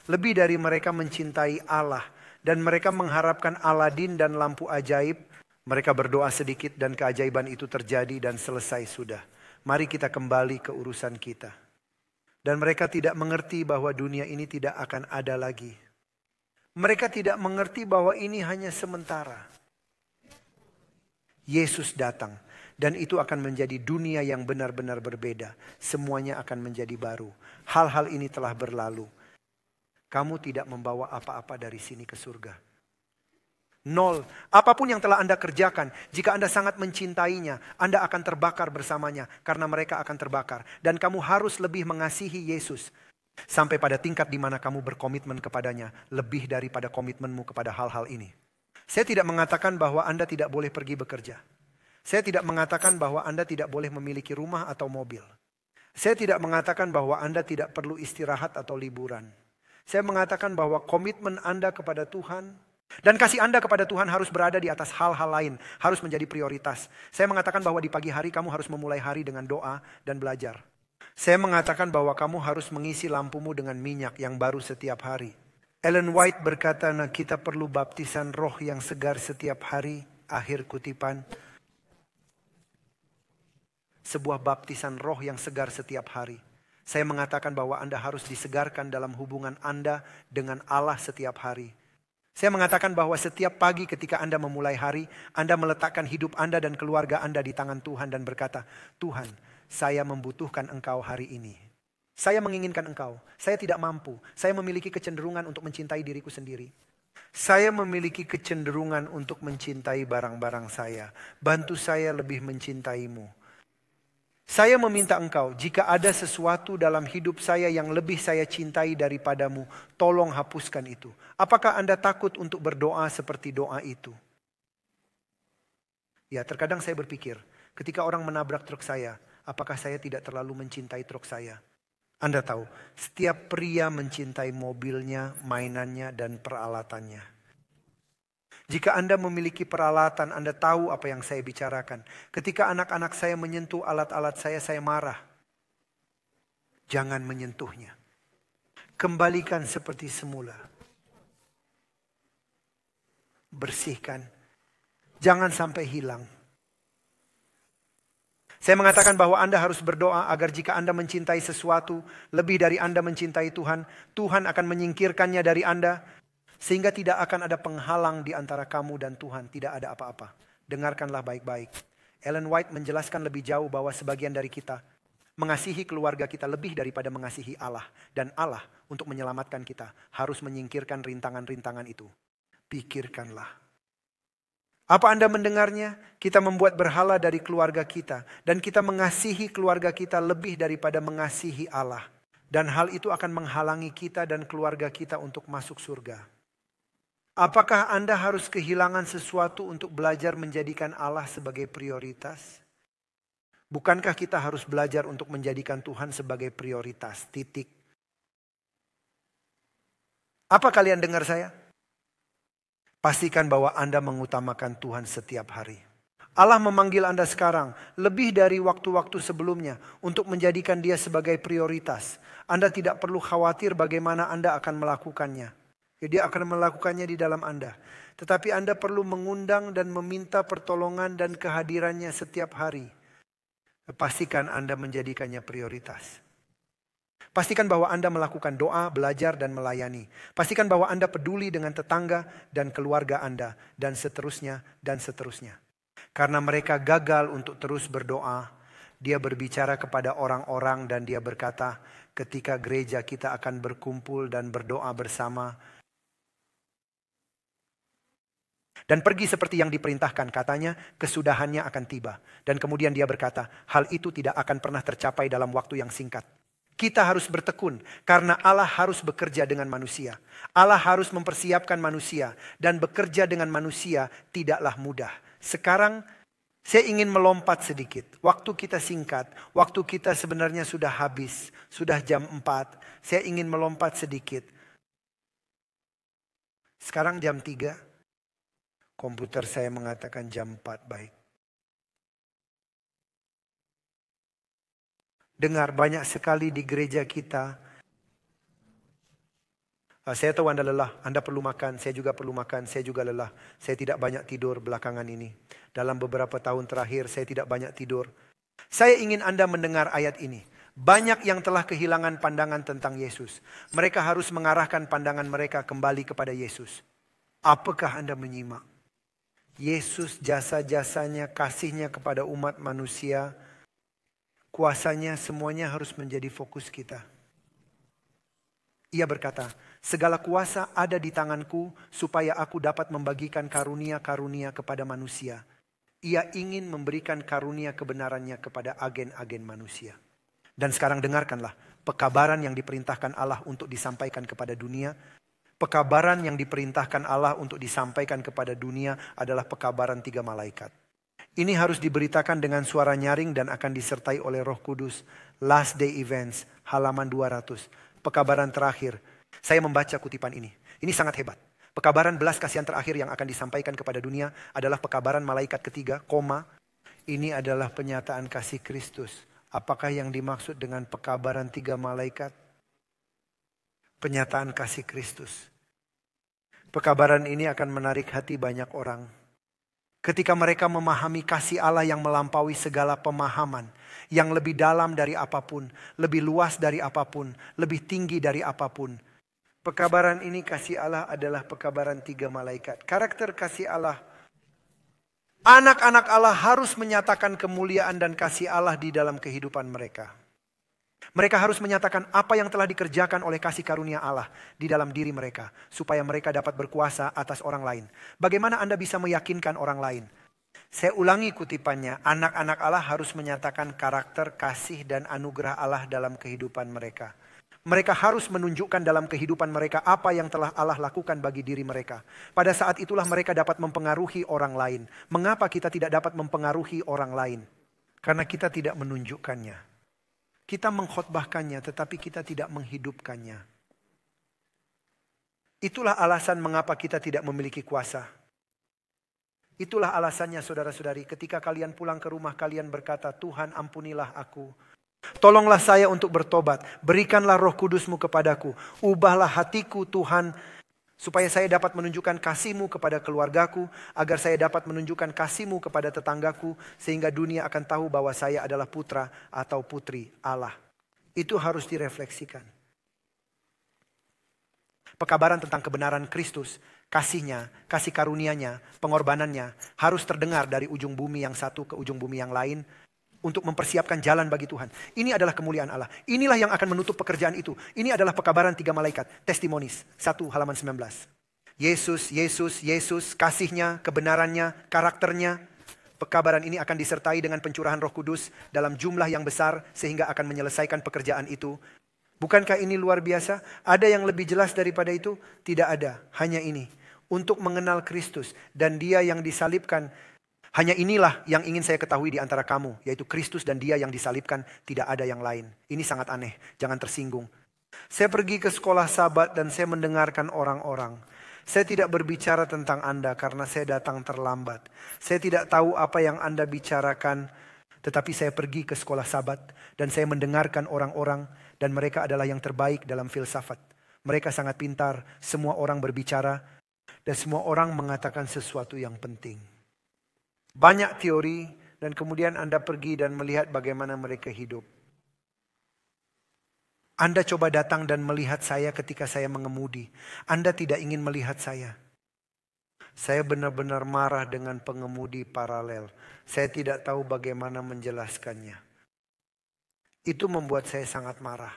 Lebih dari mereka mencintai Allah. Dan mereka mengharapkan Aladin dan lampu ajaib. Mereka berdoa sedikit dan keajaiban itu terjadi dan selesai sudah. Mari kita kembali ke urusan kita. Dan mereka tidak mengerti bahwa dunia ini tidak akan ada lagi. Mereka tidak mengerti bahwa ini hanya sementara. Yesus datang dan itu akan menjadi dunia yang benar-benar berbeda. Semuanya akan menjadi baru. Hal-hal ini telah berlalu. Kamu tidak membawa apa-apa dari sini ke surga. 0. Apapun yang telah Anda kerjakan, jika Anda sangat mencintainya, Anda akan terbakar bersamanya karena mereka akan terbakar. Dan kamu harus lebih mengasihi Yesus sampai pada tingkat di mana kamu berkomitmen kepadanya lebih daripada komitmenmu kepada hal-hal ini. Saya tidak mengatakan bahwa Anda tidak boleh pergi bekerja. Saya tidak mengatakan bahwa Anda tidak boleh memiliki rumah atau mobil. Saya tidak mengatakan bahwa Anda tidak perlu istirahat atau liburan. Saya mengatakan bahwa komitmen Anda kepada Tuhan dan kasih Anda kepada Tuhan harus berada di atas hal-hal lain. Harus menjadi prioritas. Saya mengatakan bahwa di pagi hari kamu harus memulai hari dengan doa dan belajar. Saya mengatakan bahwa kamu harus mengisi lampumu dengan minyak yang baru setiap hari. Ellen White berkata, nah, kita perlu baptisan roh yang segar setiap hari. Akhir kutipan. Sebuah baptisan roh yang segar setiap hari. Saya mengatakan bahwa Anda harus disegarkan dalam hubungan Anda dengan Allah setiap hari. Saya mengatakan bahwa setiap pagi ketika Anda memulai hari, Anda meletakkan hidup Anda dan keluarga Anda di tangan Tuhan dan berkata, Tuhan, saya membutuhkan Engkau hari ini. Saya menginginkan Engkau. Saya tidak mampu. Saya memiliki kecenderungan untuk mencintai diriku sendiri. Saya memiliki kecenderungan untuk mencintai barang-barang saya. Bantu saya lebih mencintaimu. Saya meminta Engkau, jika ada sesuatu dalam hidup saya yang lebih saya cintai daripadamu, tolong hapuskan itu. Apakah Anda takut untuk berdoa seperti doa itu? Ya, terkadang saya berpikir, ketika orang menabrak truk saya, apakah saya tidak terlalu mencintai truk saya? Anda tahu, setiap pria mencintai mobilnya, mainannya, dan peralatannya. Jika Anda memiliki peralatan, Anda tahu apa yang saya bicarakan. Ketika anak-anak saya menyentuh alat-alat saya marah. Jangan menyentuhnya. Kembalikan seperti semula. Bersihkan. Jangan sampai hilang. Saya mengatakan bahwa Anda harus berdoa agar jika Anda mencintai sesuatu lebih dari Anda mencintai Tuhan, Tuhan akan menyingkirkannya dari Anda. Sehingga tidak akan ada penghalang di antara kamu dan Tuhan. Tidak ada apa-apa. Dengarkanlah baik-baik. Ellen White menjelaskan lebih jauh bahwa sebagian dari kita mengasihi keluarga kita lebih daripada mengasihi Allah. Dan Allah untuk menyelamatkan kita harus menyingkirkan rintangan-rintangan itu. Pikirkanlah. Apa Anda mendengarnya? Kita membuat berhala dari keluarga kita. Dan kita mengasihi keluarga kita lebih daripada mengasihi Allah. Dan hal itu akan menghalangi kita dan keluarga kita untuk masuk surga. Apakah Anda harus kehilangan sesuatu untuk belajar menjadikan Allah sebagai prioritas? Bukankah kita harus belajar untuk menjadikan Tuhan sebagai prioritas? Titik. Apa kalian dengar saya? Pastikan bahwa Anda mengutamakan Tuhan setiap hari. Allah memanggil Anda sekarang lebih dari waktu-waktu sebelumnya untuk menjadikan Dia sebagai prioritas. Anda tidak perlu khawatir bagaimana Anda akan melakukannya. Dia akan melakukannya di dalam Anda. Tetapi Anda perlu mengundang dan meminta pertolongan dan kehadirannya setiap hari. Pastikan Anda menjadikannya prioritas. Pastikan bahwa Anda melakukan doa, belajar, dan melayani. Pastikan bahwa Anda peduli dengan tetangga dan keluarga Anda. Dan seterusnya, dan seterusnya. Karena mereka gagal untuk terus berdoa, Dia berbicara kepada orang-orang dan Dia berkata, ketika gereja kita akan berkumpul dan berdoa bersama, dan pergi seperti yang diperintahkan, katanya kesudahannya akan tiba. Dan kemudian Dia berkata, hal itu tidak akan pernah tercapai dalam waktu yang singkat. Kita harus bertekun karena Allah harus bekerja dengan manusia. Allah harus mempersiapkan manusia dan bekerja dengan manusia tidaklah mudah. Sekarang saya ingin melompat sedikit. Waktu kita singkat, waktu kita sebenarnya sudah habis, sudah jam 4. Saya ingin melompat sedikit. Sekarang jam 3. Komputer saya mengatakan jam 4, baik. Dengar, banyak sekali di gereja kita. Saya tahu Anda lelah, Anda perlu makan, saya juga perlu makan, saya juga lelah. Saya tidak banyak tidur belakangan ini. Dalam beberapa tahun terakhir saya tidak banyak tidur. Saya ingin Anda mendengar ayat ini. Banyak yang telah kehilangan pandangan tentang Yesus. Mereka harus mengarahkan pandangan mereka kembali kepada Yesus. Apakah Anda menyimak? Yesus, jasa-jasanya, kasihnya kepada umat manusia, kuasanya, semuanya harus menjadi fokus kita. Ia berkata, segala kuasa ada di tanganku supaya aku dapat membagikan karunia-karunia kepada manusia. Ia ingin memberikan karunia kebenarannya kepada agen-agen manusia. Dan sekarang dengarkanlah pekabaran yang diperintahkan Allah untuk disampaikan kepada dunia. Pekabaran yang diperintahkan Allah untuk disampaikan kepada dunia adalah pekabaran 3 malaikat. Ini harus diberitakan dengan suara nyaring dan akan disertai oleh Roh Kudus. Last Day Events, halaman 200. Pekabaran terakhir. Saya membaca kutipan ini. Ini sangat hebat. Pekabaran belas kasihan terakhir yang akan disampaikan kepada dunia adalah pekabaran malaikat ketiga, koma. Ini adalah penyataan kasih Kristus. Apakah yang dimaksud dengan pekabaran 3 malaikat? Penyataan kasih Kristus. Pekabaran ini akan menarik hati banyak orang. Ketika mereka memahami kasih Allah yang melampaui segala pemahaman, yang lebih dalam dari apapun, lebih luas dari apapun, lebih tinggi dari apapun. Pekabaran ini kasih Allah adalah pekabaran 3 malaikat. Karakter kasih Allah. Anak-anak Allah harus menyatakan kemuliaan dan kasih Allah di dalam kehidupan mereka. Mereka harus menyatakan apa yang telah dikerjakan oleh kasih karunia Allah di dalam diri mereka. Supaya mereka dapat berkuasa atas orang lain. Bagaimana Anda bisa meyakinkan orang lain? Saya ulangi kutipannya. Anak-anak Allah harus menyatakan karakter, kasih, dan anugerah Allah dalam kehidupan mereka. Mereka harus menunjukkan dalam kehidupan mereka apa yang telah Allah lakukan bagi diri mereka. Pada saat itulah mereka dapat mempengaruhi orang lain. Mengapa kita tidak dapat mempengaruhi orang lain? Karena kita tidak menunjukkannya. Kita mengkhotbahkannya tetapi kita tidak menghidupkannya. Itulah alasan mengapa kita tidak memiliki kuasa. Itulah alasannya saudara-saudari, ketika kalian pulang ke rumah kalian berkata, Tuhan ampunilah aku. Tolonglah saya untuk bertobat. Berikanlah Roh Kudus-Mu kepadaku. Ubahlah hatiku Tuhan. Supaya saya dapat menunjukkan kasih-Mu kepada keluargaku. Agar saya dapat menunjukkan kasih-Mu kepada tetanggaku. Sehingga dunia akan tahu bahwa saya adalah putra atau putri Allah. Itu harus direfleksikan. Pekabaran tentang kebenaran Kristus, kasih-Nya, kasih karunia-Nya, pengorbanannya harus terdengar dari ujung bumi yang satu ke ujung bumi yang lain untuk mempersiapkan jalan bagi Tuhan. Ini adalah kemuliaan Allah. Inilah yang akan menutup pekerjaan itu. Ini adalah pekabaran 3 malaikat, Testimonies, 1 halaman 19. Yesus, Yesus, Yesus, kasih-Nya, kebenarannya, karakternya. Pekabaran ini akan disertai dengan pencurahan Roh Kudus dalam jumlah yang besar sehingga akan menyelesaikan pekerjaan itu. Bukankah ini luar biasa? Ada yang lebih jelas daripada itu? Tidak ada, hanya ini. Untuk mengenal Kristus dan Dia yang disalibkan. Hanya inilah yang ingin saya ketahui di antara kamu. Yaitu Kristus dan Dia yang disalibkan, tidak ada yang lain. Ini sangat aneh, jangan tersinggung. Saya pergi ke sekolah Sabat dan saya mendengarkan orang-orang. Saya tidak berbicara tentang Anda karena saya datang terlambat. Saya tidak tahu apa yang Anda bicarakan. Tetapi saya pergi ke sekolah Sabat dan saya mendengarkan orang-orang. Dan mereka adalah yang terbaik dalam filsafat. Mereka sangat pintar, semua orang berbicara. Dan semua orang mengatakan sesuatu yang penting. Banyak teori dan kemudian Anda pergi dan melihat bagaimana mereka hidup. Anda coba datang dan melihat saya ketika saya mengemudi. Anda tidak ingin melihat saya. Saya benar-benar marah dengan pengemudi paralel. Saya tidak tahu bagaimana menjelaskannya. Itu membuat saya sangat marah.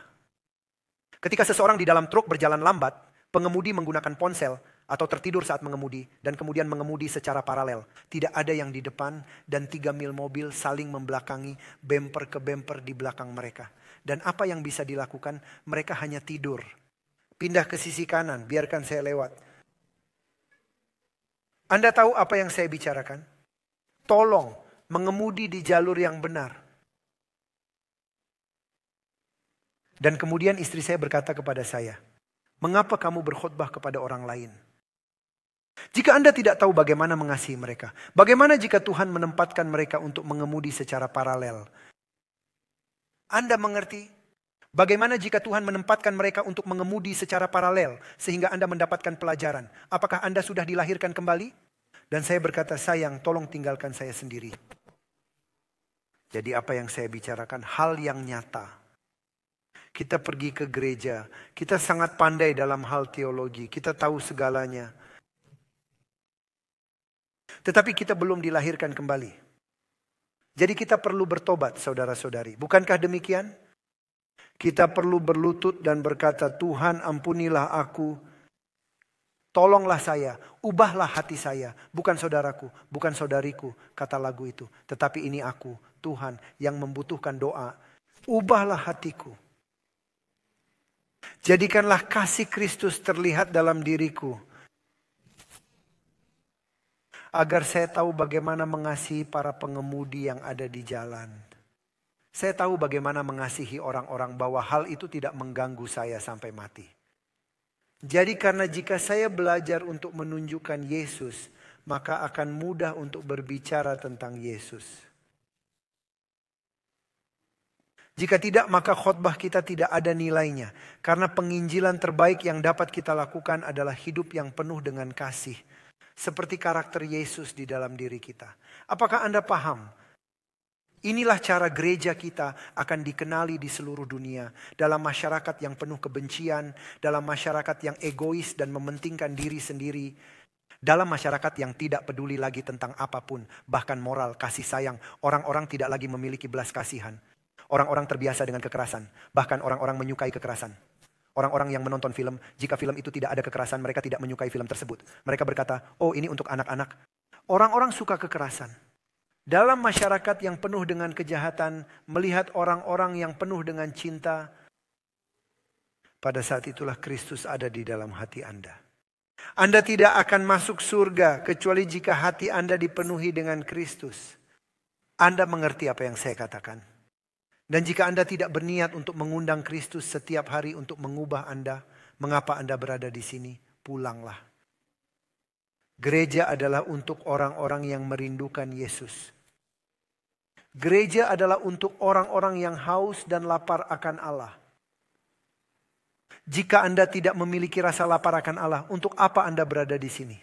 Ketika seseorang di dalam truk berjalan lambat, pengemudi menggunakan ponsel atau tertidur saat mengemudi dan kemudian mengemudi secara paralel. Tidak ada yang di depan dan 3 mil mobil saling membelakangi, bumper ke bumper di belakang mereka. Dan apa yang bisa dilakukan? Mereka hanya tidur. Pindah ke sisi kanan, biarkan saya lewat. Anda tahu apa yang saya bicarakan? Tolong mengemudi di jalur yang benar. Dan kemudian istri saya berkata kepada saya, mengapa kamu berkhotbah kepada orang lain? Jika Anda tidak tahu bagaimana mengasihi mereka, bagaimana jika Tuhan menempatkan mereka untuk mengemudi secara paralel? Anda mengerti? Bagaimana jika Tuhan menempatkan mereka untuk mengemudi secara paralel sehingga Anda mendapatkan pelajaran? Apakah Anda sudah dilahirkan kembali? Dan saya berkata, sayang, tolong tinggalkan saya sendiri. Jadi apa yang saya bicarakan? Hal yang nyata. Kita pergi ke gereja, kita sangat pandai dalam hal teologi, kita tahu segalanya. Tetapi kita belum dilahirkan kembali. Jadi kita perlu bertobat, saudara-saudari. Bukankah demikian? Kita perlu berlutut dan berkata, Tuhan ampunilah aku. Tolonglah saya, ubahlah hati saya. Bukan saudaraku, bukan saudariku, kata lagu itu. Tetapi ini aku, Tuhan, yang membutuhkan doa. Ubahlah hatiku. Jadikanlah kasih Kristus terlihat dalam diriku. agar saya tahu bagaimana mengasihi para pengemudi yang ada di jalan. Saya tahu bagaimana mengasihi orang-orang bahwa hal itu tidak mengganggu saya sampai mati. Jadi karena jika saya belajar untuk menunjukkan Yesus, maka akan mudah untuk berbicara tentang Yesus. Jika tidak, maka khotbah kita tidak ada nilainya. Karena penginjilan terbaik yang dapat kita lakukan adalah hidup yang penuh dengan kasih. Seperti karakter Yesus di dalam diri kita. Apakah Anda paham? Inilah cara gereja kita akan dikenali di seluruh dunia. Dalam masyarakat yang penuh kebencian, dalam masyarakat yang egois dan mementingkan diri sendiri. Dalam masyarakat yang tidak peduli lagi tentang apapun, bahkan moral, kasih sayang. Orang-orang tidak lagi memiliki belas kasihan. Orang-orang terbiasa dengan kekerasan, bahkan orang-orang menyukai kekerasan. Orang-orang yang menonton film, jika film itu tidak ada kekerasan, mereka tidak menyukai film tersebut. Mereka berkata, oh ini untuk anak-anak. Orang-orang suka kekerasan. Dalam masyarakat yang penuh dengan kejahatan, melihat orang-orang yang penuh dengan cinta, pada saat itulah Kristus ada di dalam hati Anda. Anda tidak akan masuk surga kecuali jika hati Anda dipenuhi dengan Kristus. Anda mengerti apa yang saya katakan. Dan jika Anda tidak berniat untuk mengundang Kristus setiap hari untuk mengubah Anda, mengapa Anda berada di sini? Pulanglah. Gereja adalah untuk orang-orang yang merindukan Yesus. Gereja adalah untuk orang-orang yang haus dan lapar akan Allah. Jika Anda tidak memiliki rasa lapar akan Allah, untuk apa Anda berada di sini?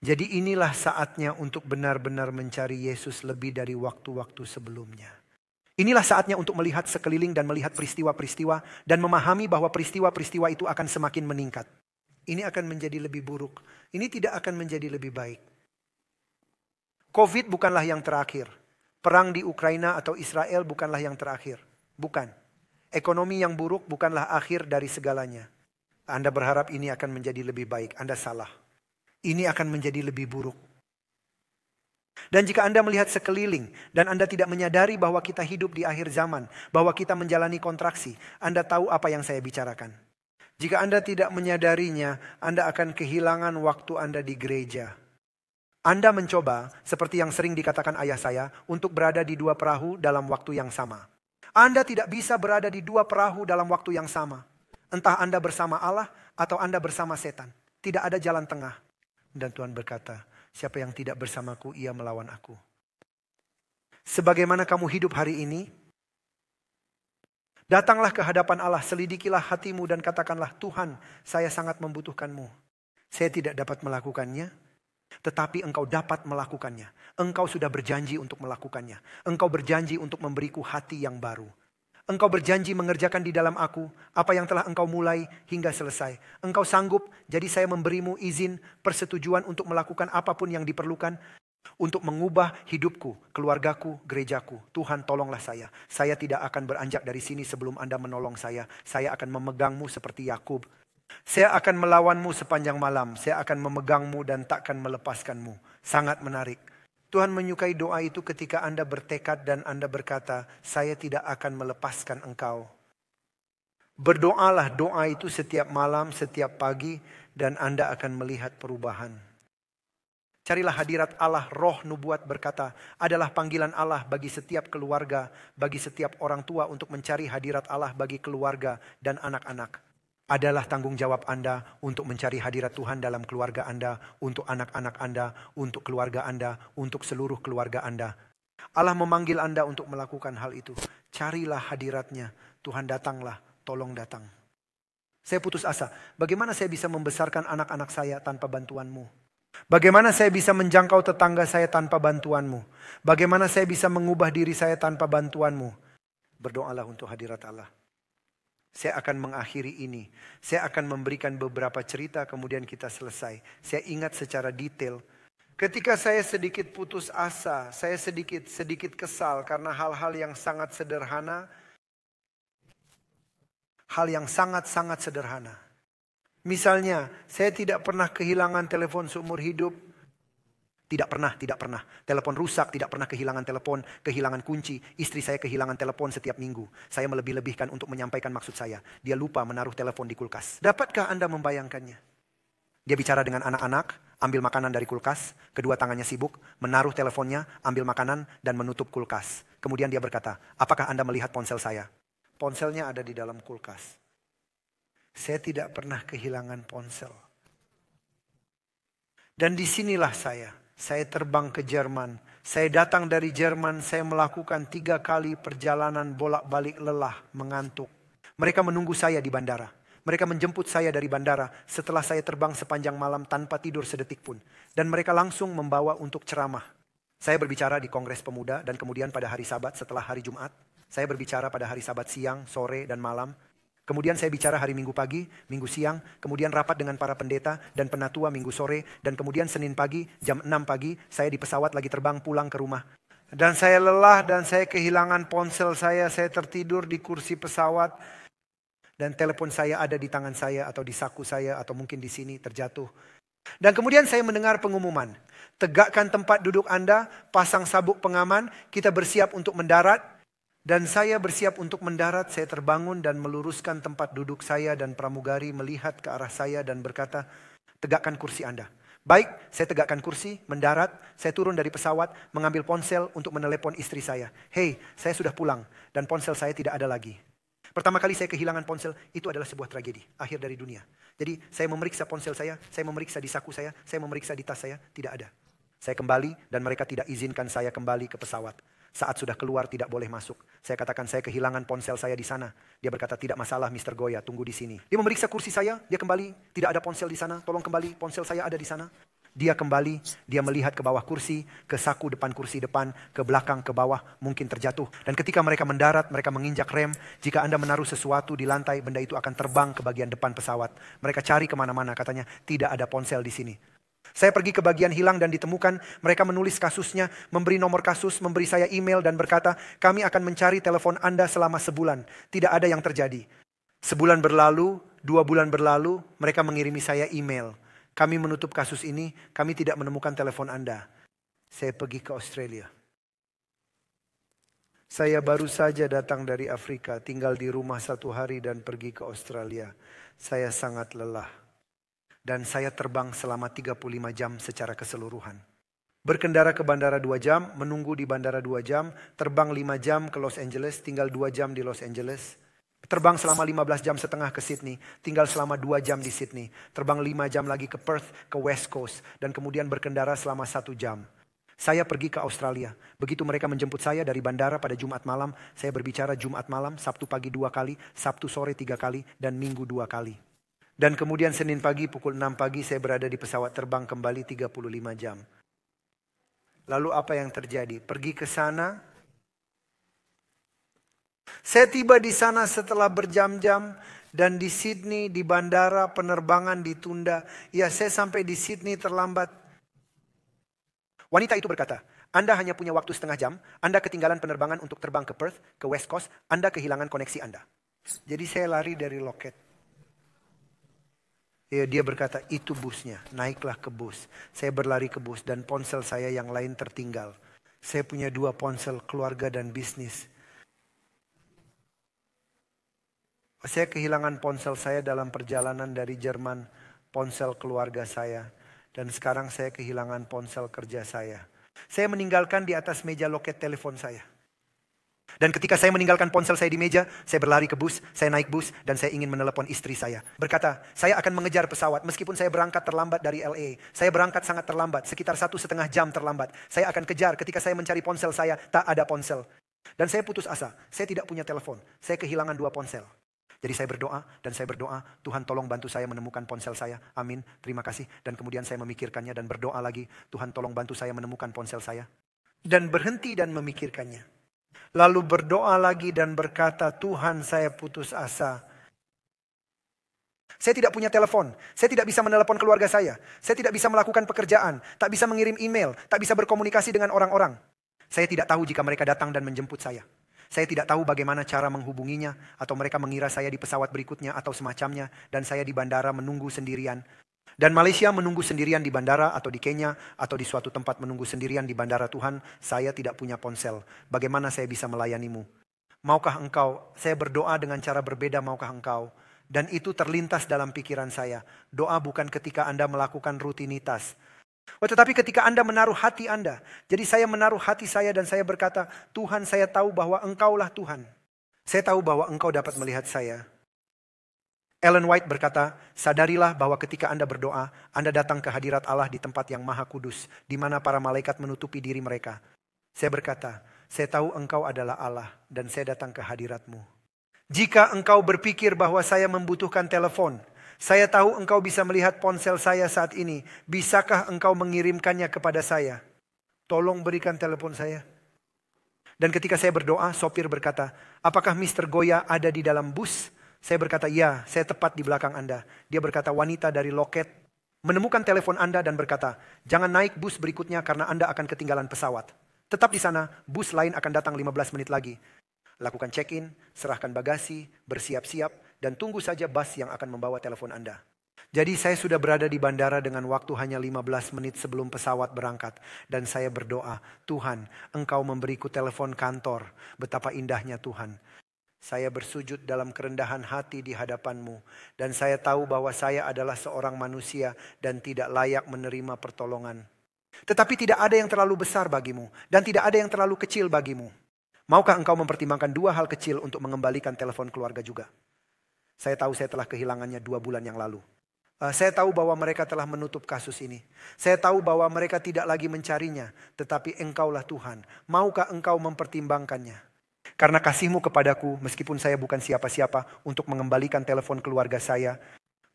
Jadi inilah saatnya untuk benar-benar mencari Yesus lebih dari waktu-waktu sebelumnya. Inilah saatnya untuk melihat sekeliling dan melihat peristiwa-peristiwa dan memahami bahwa peristiwa-peristiwa itu akan semakin meningkat. Ini akan menjadi lebih buruk. Ini tidak akan menjadi lebih baik. Covid bukanlah yang terakhir. Perang di Ukraina atau Israel bukanlah yang terakhir. Bukan. Ekonomi yang buruk bukanlah akhir dari segalanya. Anda berharap ini akan menjadi lebih baik. Anda salah. Ini akan menjadi lebih buruk. Dan jika Anda melihat sekeliling dan Anda tidak menyadari bahwa kita hidup di akhir zaman, bahwa kita menjalani kontraksi, Anda tahu apa yang saya bicarakan. Jika Anda tidak menyadarinya, Anda akan kehilangan waktu Anda di gereja. Anda mencoba, seperti yang sering dikatakan ayah saya, untuk berada di dua perahu dalam waktu yang sama. Anda tidak bisa berada di dua perahu dalam waktu yang sama. Entah Anda bersama Allah atau Anda bersama setan. Tidak ada jalan tengah. Dan Tuhan berkata, siapa yang tidak bersamaku, ia melawan aku. Sebagaimana kamu hidup hari ini, datanglah ke hadapan Allah, selidikilah hatimu dan katakanlah, Tuhan, saya sangat membutuhkanmu. Saya tidak dapat melakukannya, tetapi engkau dapat melakukannya. Engkau sudah berjanji untuk melakukannya. Engkau berjanji untuk memberiku hati yang baru. Engkau berjanji mengerjakan di dalam aku apa yang telah engkau mulai hingga selesai. Engkau sanggup, jadi saya memberimu izin, persetujuan untuk melakukan apapun yang diperlukan. Untuk mengubah hidupku, keluargaku, gerejaku. Tuhan tolonglah saya. Saya tidak akan beranjak dari sini sebelum Anda menolong saya. Saya akan memegangmu seperti Yakub. Saya akan melawanmu sepanjang malam. Saya akan memegangmu dan takkan melepaskanmu. Sangat menarik. Tuhan menyukai doa itu ketika Anda bertekad dan Anda berkata, saya tidak akan melepaskan engkau. Berdoalah doa itu setiap malam, setiap pagi, dan Anda akan melihat perubahan. Carilah hadirat Allah, roh nubuat berkata, adalah panggilan Allah bagi setiap keluarga, bagi setiap orang tua untuk mencari hadirat Allah bagi keluarga dan anak-anak. Adalah tanggung jawab Anda untuk mencari hadirat Tuhan dalam keluarga Anda, untuk anak-anak Anda, untuk keluarga Anda, untuk seluruh keluarga Anda. Allah memanggil Anda untuk melakukan hal itu. Carilah hadiratnya. Tuhan datanglah, tolong datang. Saya putus asa. Bagaimana saya bisa membesarkan anak-anak saya tanpa bantuanmu? Bagaimana saya bisa menjangkau tetangga saya tanpa bantuanmu? Bagaimana saya bisa mengubah diri saya tanpa bantuanmu? Berdoalah untuk hadirat Allah. Saya akan mengakhiri ini. Saya akan memberikan beberapa cerita kemudian kita selesai. Saya ingat secara detail. Ketika saya sedikit putus asa, saya sedikit kesal karena hal-hal yang sangat sederhana. Hal yang sangat-sangat sederhana. Misalnya, saya tidak pernah kehilangan telepon seumur hidup. Tidak pernah. Telepon rusak, tidak pernah kehilangan telepon, kehilangan kunci. Istri saya kehilangan telepon setiap minggu. Saya melebih-lebihkan untuk menyampaikan maksud saya. Dia lupa menaruh telepon di kulkas. Dapatkah Anda membayangkannya? Dia bicara dengan anak-anak. ambil makanan dari kulkas, kedua tangannya sibuk, menaruh teleponnya, ambil makanan, dan menutup kulkas. Kemudian dia berkata, apakah Anda melihat ponsel saya? Ponselnya ada di dalam kulkas. Saya tidak pernah kehilangan ponsel. Dan disinilah saya terbang ke Jerman. Saya datang dari Jerman, saya melakukan 3 kali perjalanan bolak-balik lelah, mengantuk. Mereka menunggu saya di bandara. Mereka menjemput saya dari bandara setelah saya terbang sepanjang malam tanpa tidur sedetik pun. Dan mereka langsung membawa untuk ceramah. Saya berbicara di Kongres Pemuda dan kemudian pada hari Sabat setelah hari Jumat. Saya berbicara pada hari Sabat siang, sore, dan malam. Kemudian saya bicara hari Minggu pagi, Minggu siang, kemudian rapat dengan para pendeta dan penatua Minggu sore, dan kemudian Senin pagi, jam 6 pagi, saya di pesawat lagi terbang pulang ke rumah. Dan saya lelah dan saya kehilangan ponsel saya tertidur di kursi pesawat. Dan telepon saya ada di tangan saya atau di saku saya atau mungkin di sini terjatuh. Dan kemudian saya mendengar pengumuman. Tegakkan tempat duduk Anda, pasang sabuk pengaman, kita bersiap untuk mendarat. Dan saya bersiap untuk mendarat, saya terbangun dan meluruskan tempat duduk saya dan pramugari melihat ke arah saya dan berkata, tegakkan kursi Anda. Baik, saya tegakkan kursi, mendarat, saya turun dari pesawat, mengambil ponsel untuk menelepon istri saya. Hey, saya sudah pulang dan ponsel saya tidak ada lagi. Pertama kali saya kehilangan ponsel, itu adalah sebuah tragedi, akhir dari dunia. Jadi saya memeriksa ponsel saya memeriksa di saku saya memeriksa di tas saya, tidak ada. Saya kembali dan mereka tidak izinkan saya kembali ke pesawat. Saat sudah keluar tidak boleh masuk. Saya katakan saya kehilangan ponsel saya di sana. Dia berkata tidak masalah Mr. Goya, tunggu di sini. Dia memeriksa kursi saya, dia kembali, tidak ada ponsel di sana, tolong kembali, ponsel saya ada di sana. Dia kembali, dia melihat ke bawah kursi, ke saku depan kursi depan, ke belakang, ke bawah, mungkin terjatuh. Dan ketika mereka mendarat, mereka menginjak rem. Jika Anda menaruh sesuatu di lantai, benda itu akan terbang ke bagian depan pesawat. Mereka cari kemana-mana, katanya tidak ada ponsel di sini. Saya pergi ke bagian hilang dan ditemukan, mereka menulis kasusnya, memberi nomor kasus, memberi saya email dan berkata, kami akan mencari telepon Anda selama sebulan. Tidak ada yang terjadi. Sebulan berlalu, 2 bulan berlalu, mereka mengirimi saya email. Kami menutup kasus ini, kami tidak menemukan telepon Anda. Saya pergi ke Australia. Saya baru saja datang dari Afrika, tinggal di rumah 1 hari dan pergi ke Australia. Saya sangat lelah. Dan saya terbang selama 35 jam secara keseluruhan. Berkendara ke bandara 2 jam, menunggu di bandara 2 jam, terbang 5 jam ke Los Angeles, tinggal 2 jam di Los Angeles. Terbang selama 15 jam setengah ke Sydney, tinggal selama 2 jam di Sydney. Terbang 5 jam lagi ke Perth, ke West Coast, dan kemudian berkendara selama 1 jam. Saya pergi ke Australia. Begitu mereka menjemput saya dari bandara pada Jumat malam, saya berbicara Jumat malam, Sabtu pagi 2 kali, Sabtu sore 3 kali, dan Minggu 2 kali. Dan kemudian Senin pagi pukul 6 pagi saya berada di pesawat terbang kembali 35 jam. Lalu apa yang terjadi? Pergi ke sana. Saya tiba di sana setelah berjam-jam dan di Sydney di bandara penerbangan ditunda. Ya, saya sampai di Sydney terlambat. Wanita itu berkata, Anda hanya punya waktu setengah jam, Anda ketinggalan penerbangan untuk terbang ke Perth, ke West Coast, Anda kehilangan koneksi Anda. Jadi saya lari dari loket. Ya, dia berkata, itu busnya, naiklah ke bus. Saya berlari ke bus dan ponsel saya yang lain tertinggal. Saya punya 2 ponsel, keluarga dan bisnis. Saya kehilangan ponsel saya dalam perjalanan dari Jerman, ponsel keluarga saya. Dan sekarang saya kehilangan ponsel kerja saya. Saya meninggalkan di atas meja loket telepon saya. Dan ketika saya meninggalkan ponsel saya di meja, saya berlari ke bus, saya naik bus, dan saya ingin menelepon istri saya. Berkata, saya akan mengejar pesawat meskipun saya berangkat terlambat dari LA. Saya berangkat sangat terlambat, sekitar 1,5 jam terlambat. Saya akan kejar ketika saya mencari ponsel saya, tak ada ponsel. Dan saya putus asa, saya tidak punya telepon, saya kehilangan 2 ponsel. Jadi saya berdoa dan saya berdoa, Tuhan tolong bantu saya menemukan ponsel saya. Amin, terima kasih. Dan kemudian saya memikirkannya dan berdoa lagi, Tuhan tolong bantu saya menemukan ponsel saya. Dan berhenti dan memikirkannya. Lalu berdoa lagi dan berkata, Tuhan saya putus asa. Saya tidak punya telepon, saya tidak bisa menelepon keluarga saya tidak bisa melakukan pekerjaan, tak bisa mengirim email, tak bisa berkomunikasi dengan orang-orang. Saya tidak tahu jika mereka datang dan menjemput saya. Saya tidak tahu bagaimana cara menghubunginya atau mereka mengira saya di pesawat berikutnya atau semacamnya dan saya di bandara menunggu sendirian. Dan Malaysia menunggu sendirian di bandara atau di Kenya atau di suatu tempat menunggu sendirian di bandara. Tuhan, saya tidak punya ponsel. Bagaimana saya bisa melayanimu? Maukah engkau? Saya berdoa dengan cara berbeda, maukah engkau? Dan itu terlintas dalam pikiran saya. Doa bukan ketika Anda melakukan rutinitas. Tetapi ketika Anda menaruh hati Anda, jadi saya menaruh hati saya dan saya berkata, Tuhan, saya tahu bahwa Engkaulah Tuhan. Saya tahu bahwa Engkau dapat melihat saya. Ellen White berkata, sadarilah bahwa ketika Anda berdoa, Anda datang ke hadirat Allah di tempat yang maha kudus, di mana para malaikat menutupi diri mereka. Saya berkata, saya tahu Engkau adalah Allah dan saya datang ke hadirat-Mu. Jika engkau berpikir bahwa saya membutuhkan telepon, saya tahu engkau bisa melihat ponsel saya saat ini. Bisakah engkau mengirimkannya kepada saya? Tolong berikan telepon saya. Dan ketika saya berdoa, sopir berkata, apakah Mr. Goya ada di dalam bus? Saya berkata, ya, saya tepat di belakang Anda. Dia berkata, wanita dari loket menemukan telepon Anda dan berkata, jangan naik bus berikutnya karena Anda akan ketinggalan pesawat. Tetap di sana, bus lain akan datang 15 menit lagi. Lakukan check-in, serahkan bagasi, bersiap-siap, dan tunggu saja bus yang akan membawa telepon Anda. Jadi saya sudah berada di bandara dengan waktu hanya 15 menit sebelum pesawat berangkat. Dan saya berdoa, Tuhan, Engkau memberiku telepon kantor. Betapa indahnya Tuhan. Saya bersujud dalam kerendahan hati di hadapan-Mu. Dan saya tahu bahwa saya adalah seorang manusia dan tidak layak menerima pertolongan. Tetapi tidak ada yang terlalu besar bagimu. Dan tidak ada yang terlalu kecil bagimu. Maukah engkau mempertimbangkan 2 hal kecil untuk mengembalikan telepon keluarga juga? Saya tahu saya telah kehilangannya 2 bulan yang lalu. Saya tahu bahwa mereka telah menutup kasus ini. Saya tahu bahwa mereka tidak lagi mencarinya. Tetapi Engkaulah Tuhan. Maukah engkau mempertimbangkannya? Karena kasih-Mu kepadaku, meskipun saya bukan siapa-siapa untuk mengembalikan telepon keluarga saya.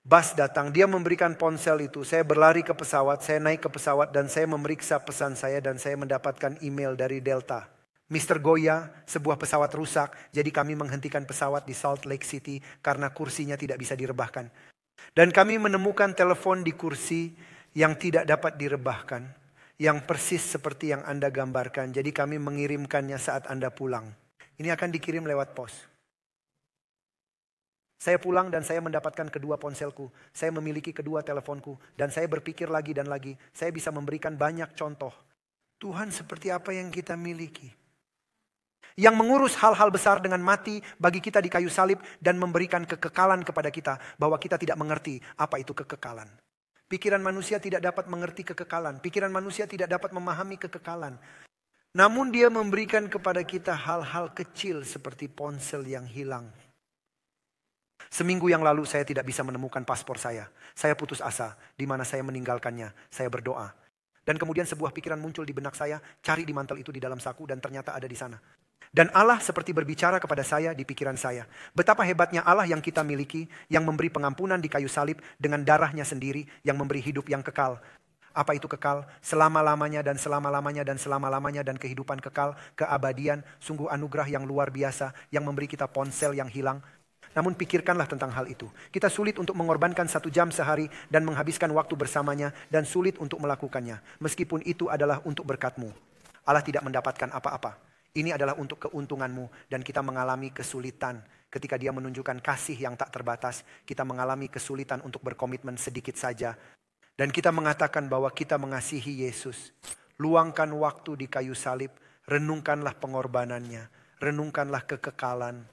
Bus datang, dia memberikan ponsel itu. Saya berlari ke pesawat, saya naik ke pesawat dan saya memeriksa pesan saya dan saya mendapatkan email dari Delta. Mr. Goya, sebuah pesawat rusak, jadi kami menghentikan pesawat di Salt Lake City karena kursinya tidak bisa direbahkan. Dan kami menemukan telepon di kursi yang tidak dapat direbahkan, yang persis seperti yang Anda gambarkan. Jadi kami mengirimkannya saat Anda pulang. Ini akan dikirim lewat pos. Saya pulang dan saya mendapatkan kedua ponselku. Saya memiliki kedua teleponku. Dan saya berpikir lagi dan lagi. Saya bisa memberikan banyak contoh. Tuhan, seperti apa yang kita miliki? Yang mengurus hal-hal besar dengan mati bagi kita di kayu salib. Dan memberikan kekekalan kepada kita. Bahwa kita tidak mengerti apa itu kekekalan. Pikiran manusia tidak dapat mengerti kekekalan. Pikiran manusia tidak dapat memahami kekekalan. Namun dia memberikan kepada kita hal-hal kecil seperti ponsel yang hilang. Seminggu yang lalu saya tidak bisa menemukan paspor saya. Saya putus asa di mana saya meninggalkannya. Saya berdoa. Dan kemudian sebuah pikiran muncul di benak saya. Cari di mantel itu di dalam saku dan ternyata ada di sana. Dan Allah seperti berbicara kepada saya di pikiran saya. Betapa hebatnya Allah yang kita miliki. Yang memberi pengampunan di kayu salib dengan darahnya sendiri. Yang memberi hidup yang kekal. Apa itu kekal? Selama-lamanya dan selama-lamanya dan selama-lamanya dan kehidupan kekal, keabadian, sungguh anugerah yang luar biasa yang memberi kita ponsel yang hilang. Namun pikirkanlah tentang hal itu. Kita sulit untuk mengorbankan 1 jam sehari dan menghabiskan waktu bersamanya dan sulit untuk melakukannya. Meskipun itu adalah untuk berkat-Mu. Allah tidak mendapatkan apa-apa. Ini adalah untuk keuntungan-Mu dan kita mengalami kesulitan. Ketika Dia menunjukkan kasih yang tak terbatas, kita mengalami kesulitan untuk berkomitmen sedikit saja. Dan kita mengatakan bahwa kita mengasihi Yesus. Luangkan waktu di kayu salib. Renungkanlah pengorbanannya. Renungkanlah kekekalan.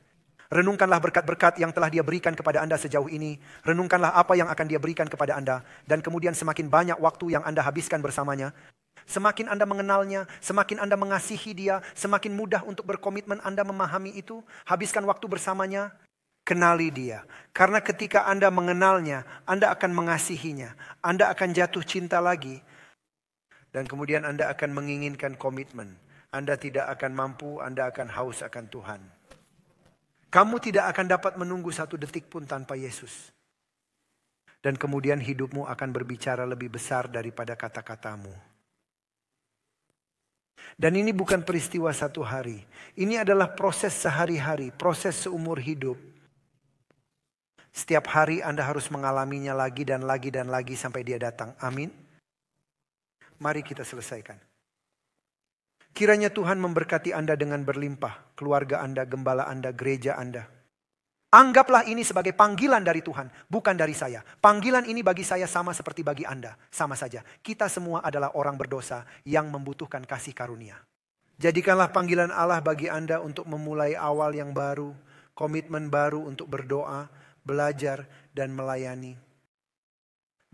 Renungkanlah berkat-berkat yang telah Dia berikan kepada Anda sejauh ini. Renungkanlah apa yang akan Dia berikan kepada Anda. Dan kemudian semakin banyak waktu yang Anda habiskan bersamanya. Semakin Anda mengenalnya, semakin Anda mengasihi Dia. Semakin mudah untuk berkomitmen Anda memahami itu. Habiskan waktu bersamanya. Kenali Dia. Karena ketika Anda mengenalnya, Anda akan mengasihinya. Anda akan jatuh cinta lagi. Dan kemudian Anda akan menginginkan komitmen. Anda tidak akan mampu, Anda akan haus akan Tuhan. Kamu tidak akan dapat menunggu 1 detik pun tanpa Yesus. Dan kemudian hidupmu akan berbicara lebih besar daripada kata-katamu. Dan ini bukan peristiwa 1 hari. Ini adalah proses sehari-hari, proses seumur hidup. Setiap hari Anda harus mengalaminya lagi dan lagi dan lagi sampai Dia datang. Amin. Mari kita selesaikan. Kiranya Tuhan memberkati Anda dengan berlimpah. Keluarga Anda, gembala Anda, gereja Anda. Anggaplah ini sebagai panggilan dari Tuhan. Bukan dari saya. Panggilan ini bagi saya sama seperti bagi Anda. Sama saja. Kita semua adalah orang berdosa yang membutuhkan kasih karunia. Jadikanlah panggilan Allah bagi Anda untuk memulai awal yang baru. Komitmen baru untuk berdoa. Belajar dan melayani.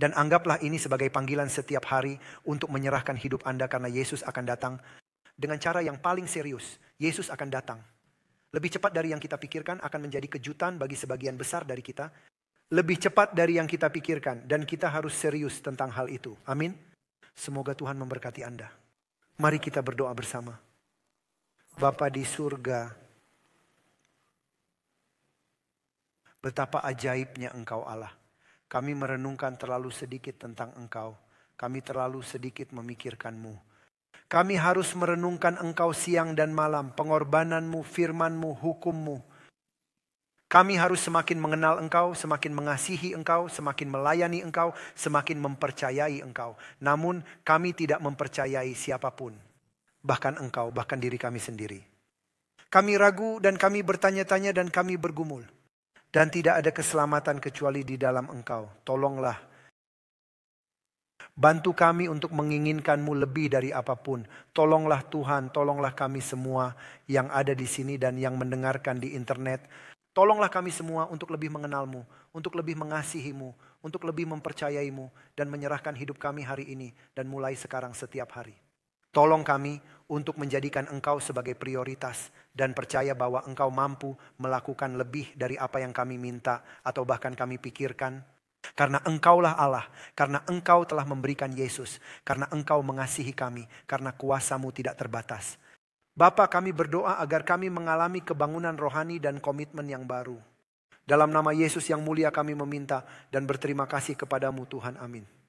Dan anggaplah ini sebagai panggilan setiap hari untuk menyerahkan hidup Anda karena Yesus akan datang dengan cara yang paling serius. Yesus akan datang. Lebih cepat dari yang kita pikirkan, akan menjadi kejutan bagi sebagian besar dari kita. Lebih cepat dari yang kita pikirkan, dan kita harus serius tentang hal itu. Amin. Semoga Tuhan memberkati Anda. Mari kita berdoa bersama. Bapa di surga, betapa ajaibnya Engkau Allah. Kami merenungkan terlalu sedikit tentang Engkau. Kami terlalu sedikit memikirkan-Mu. Kami harus merenungkan Engkau siang dan malam, pengorbanan-Mu, firman-Mu, hukum-Mu. Kami harus semakin mengenal Engkau, semakin mengasihi Engkau, semakin melayani Engkau, semakin mempercayai Engkau. Namun kami tidak mempercayai siapapun, bahkan Engkau, bahkan diri kami sendiri. Kami ragu dan kami bertanya-tanya dan kami bergumul. Dan tidak ada keselamatan kecuali di dalam Engkau. Tolonglah. Bantu kami untuk menginginkan-Mu lebih dari apapun. Tolonglah Tuhan, tolonglah kami semua yang ada di sini dan yang mendengarkan di internet. Tolonglah kami semua untuk lebih mengenal-Mu, untuk lebih mengasihi-Mu, untuk lebih mempercayai-Mu, dan menyerahkan hidup kami hari ini dan mulai sekarang setiap hari. Tolong kami untuk menjadikan Engkau sebagai prioritas dan percaya bahwa Engkau mampu melakukan lebih dari apa yang kami minta atau bahkan kami pikirkan. Karena Engkaulah Allah, karena Engkau telah memberikan Yesus, karena Engkau mengasihi kami, karena kuasa-Mu tidak terbatas. Bapa, kami berdoa agar kami mengalami kebangunan rohani dan komitmen yang baru. Dalam nama Yesus yang mulia kami meminta dan berterima kasih kepadamu Tuhan, amin.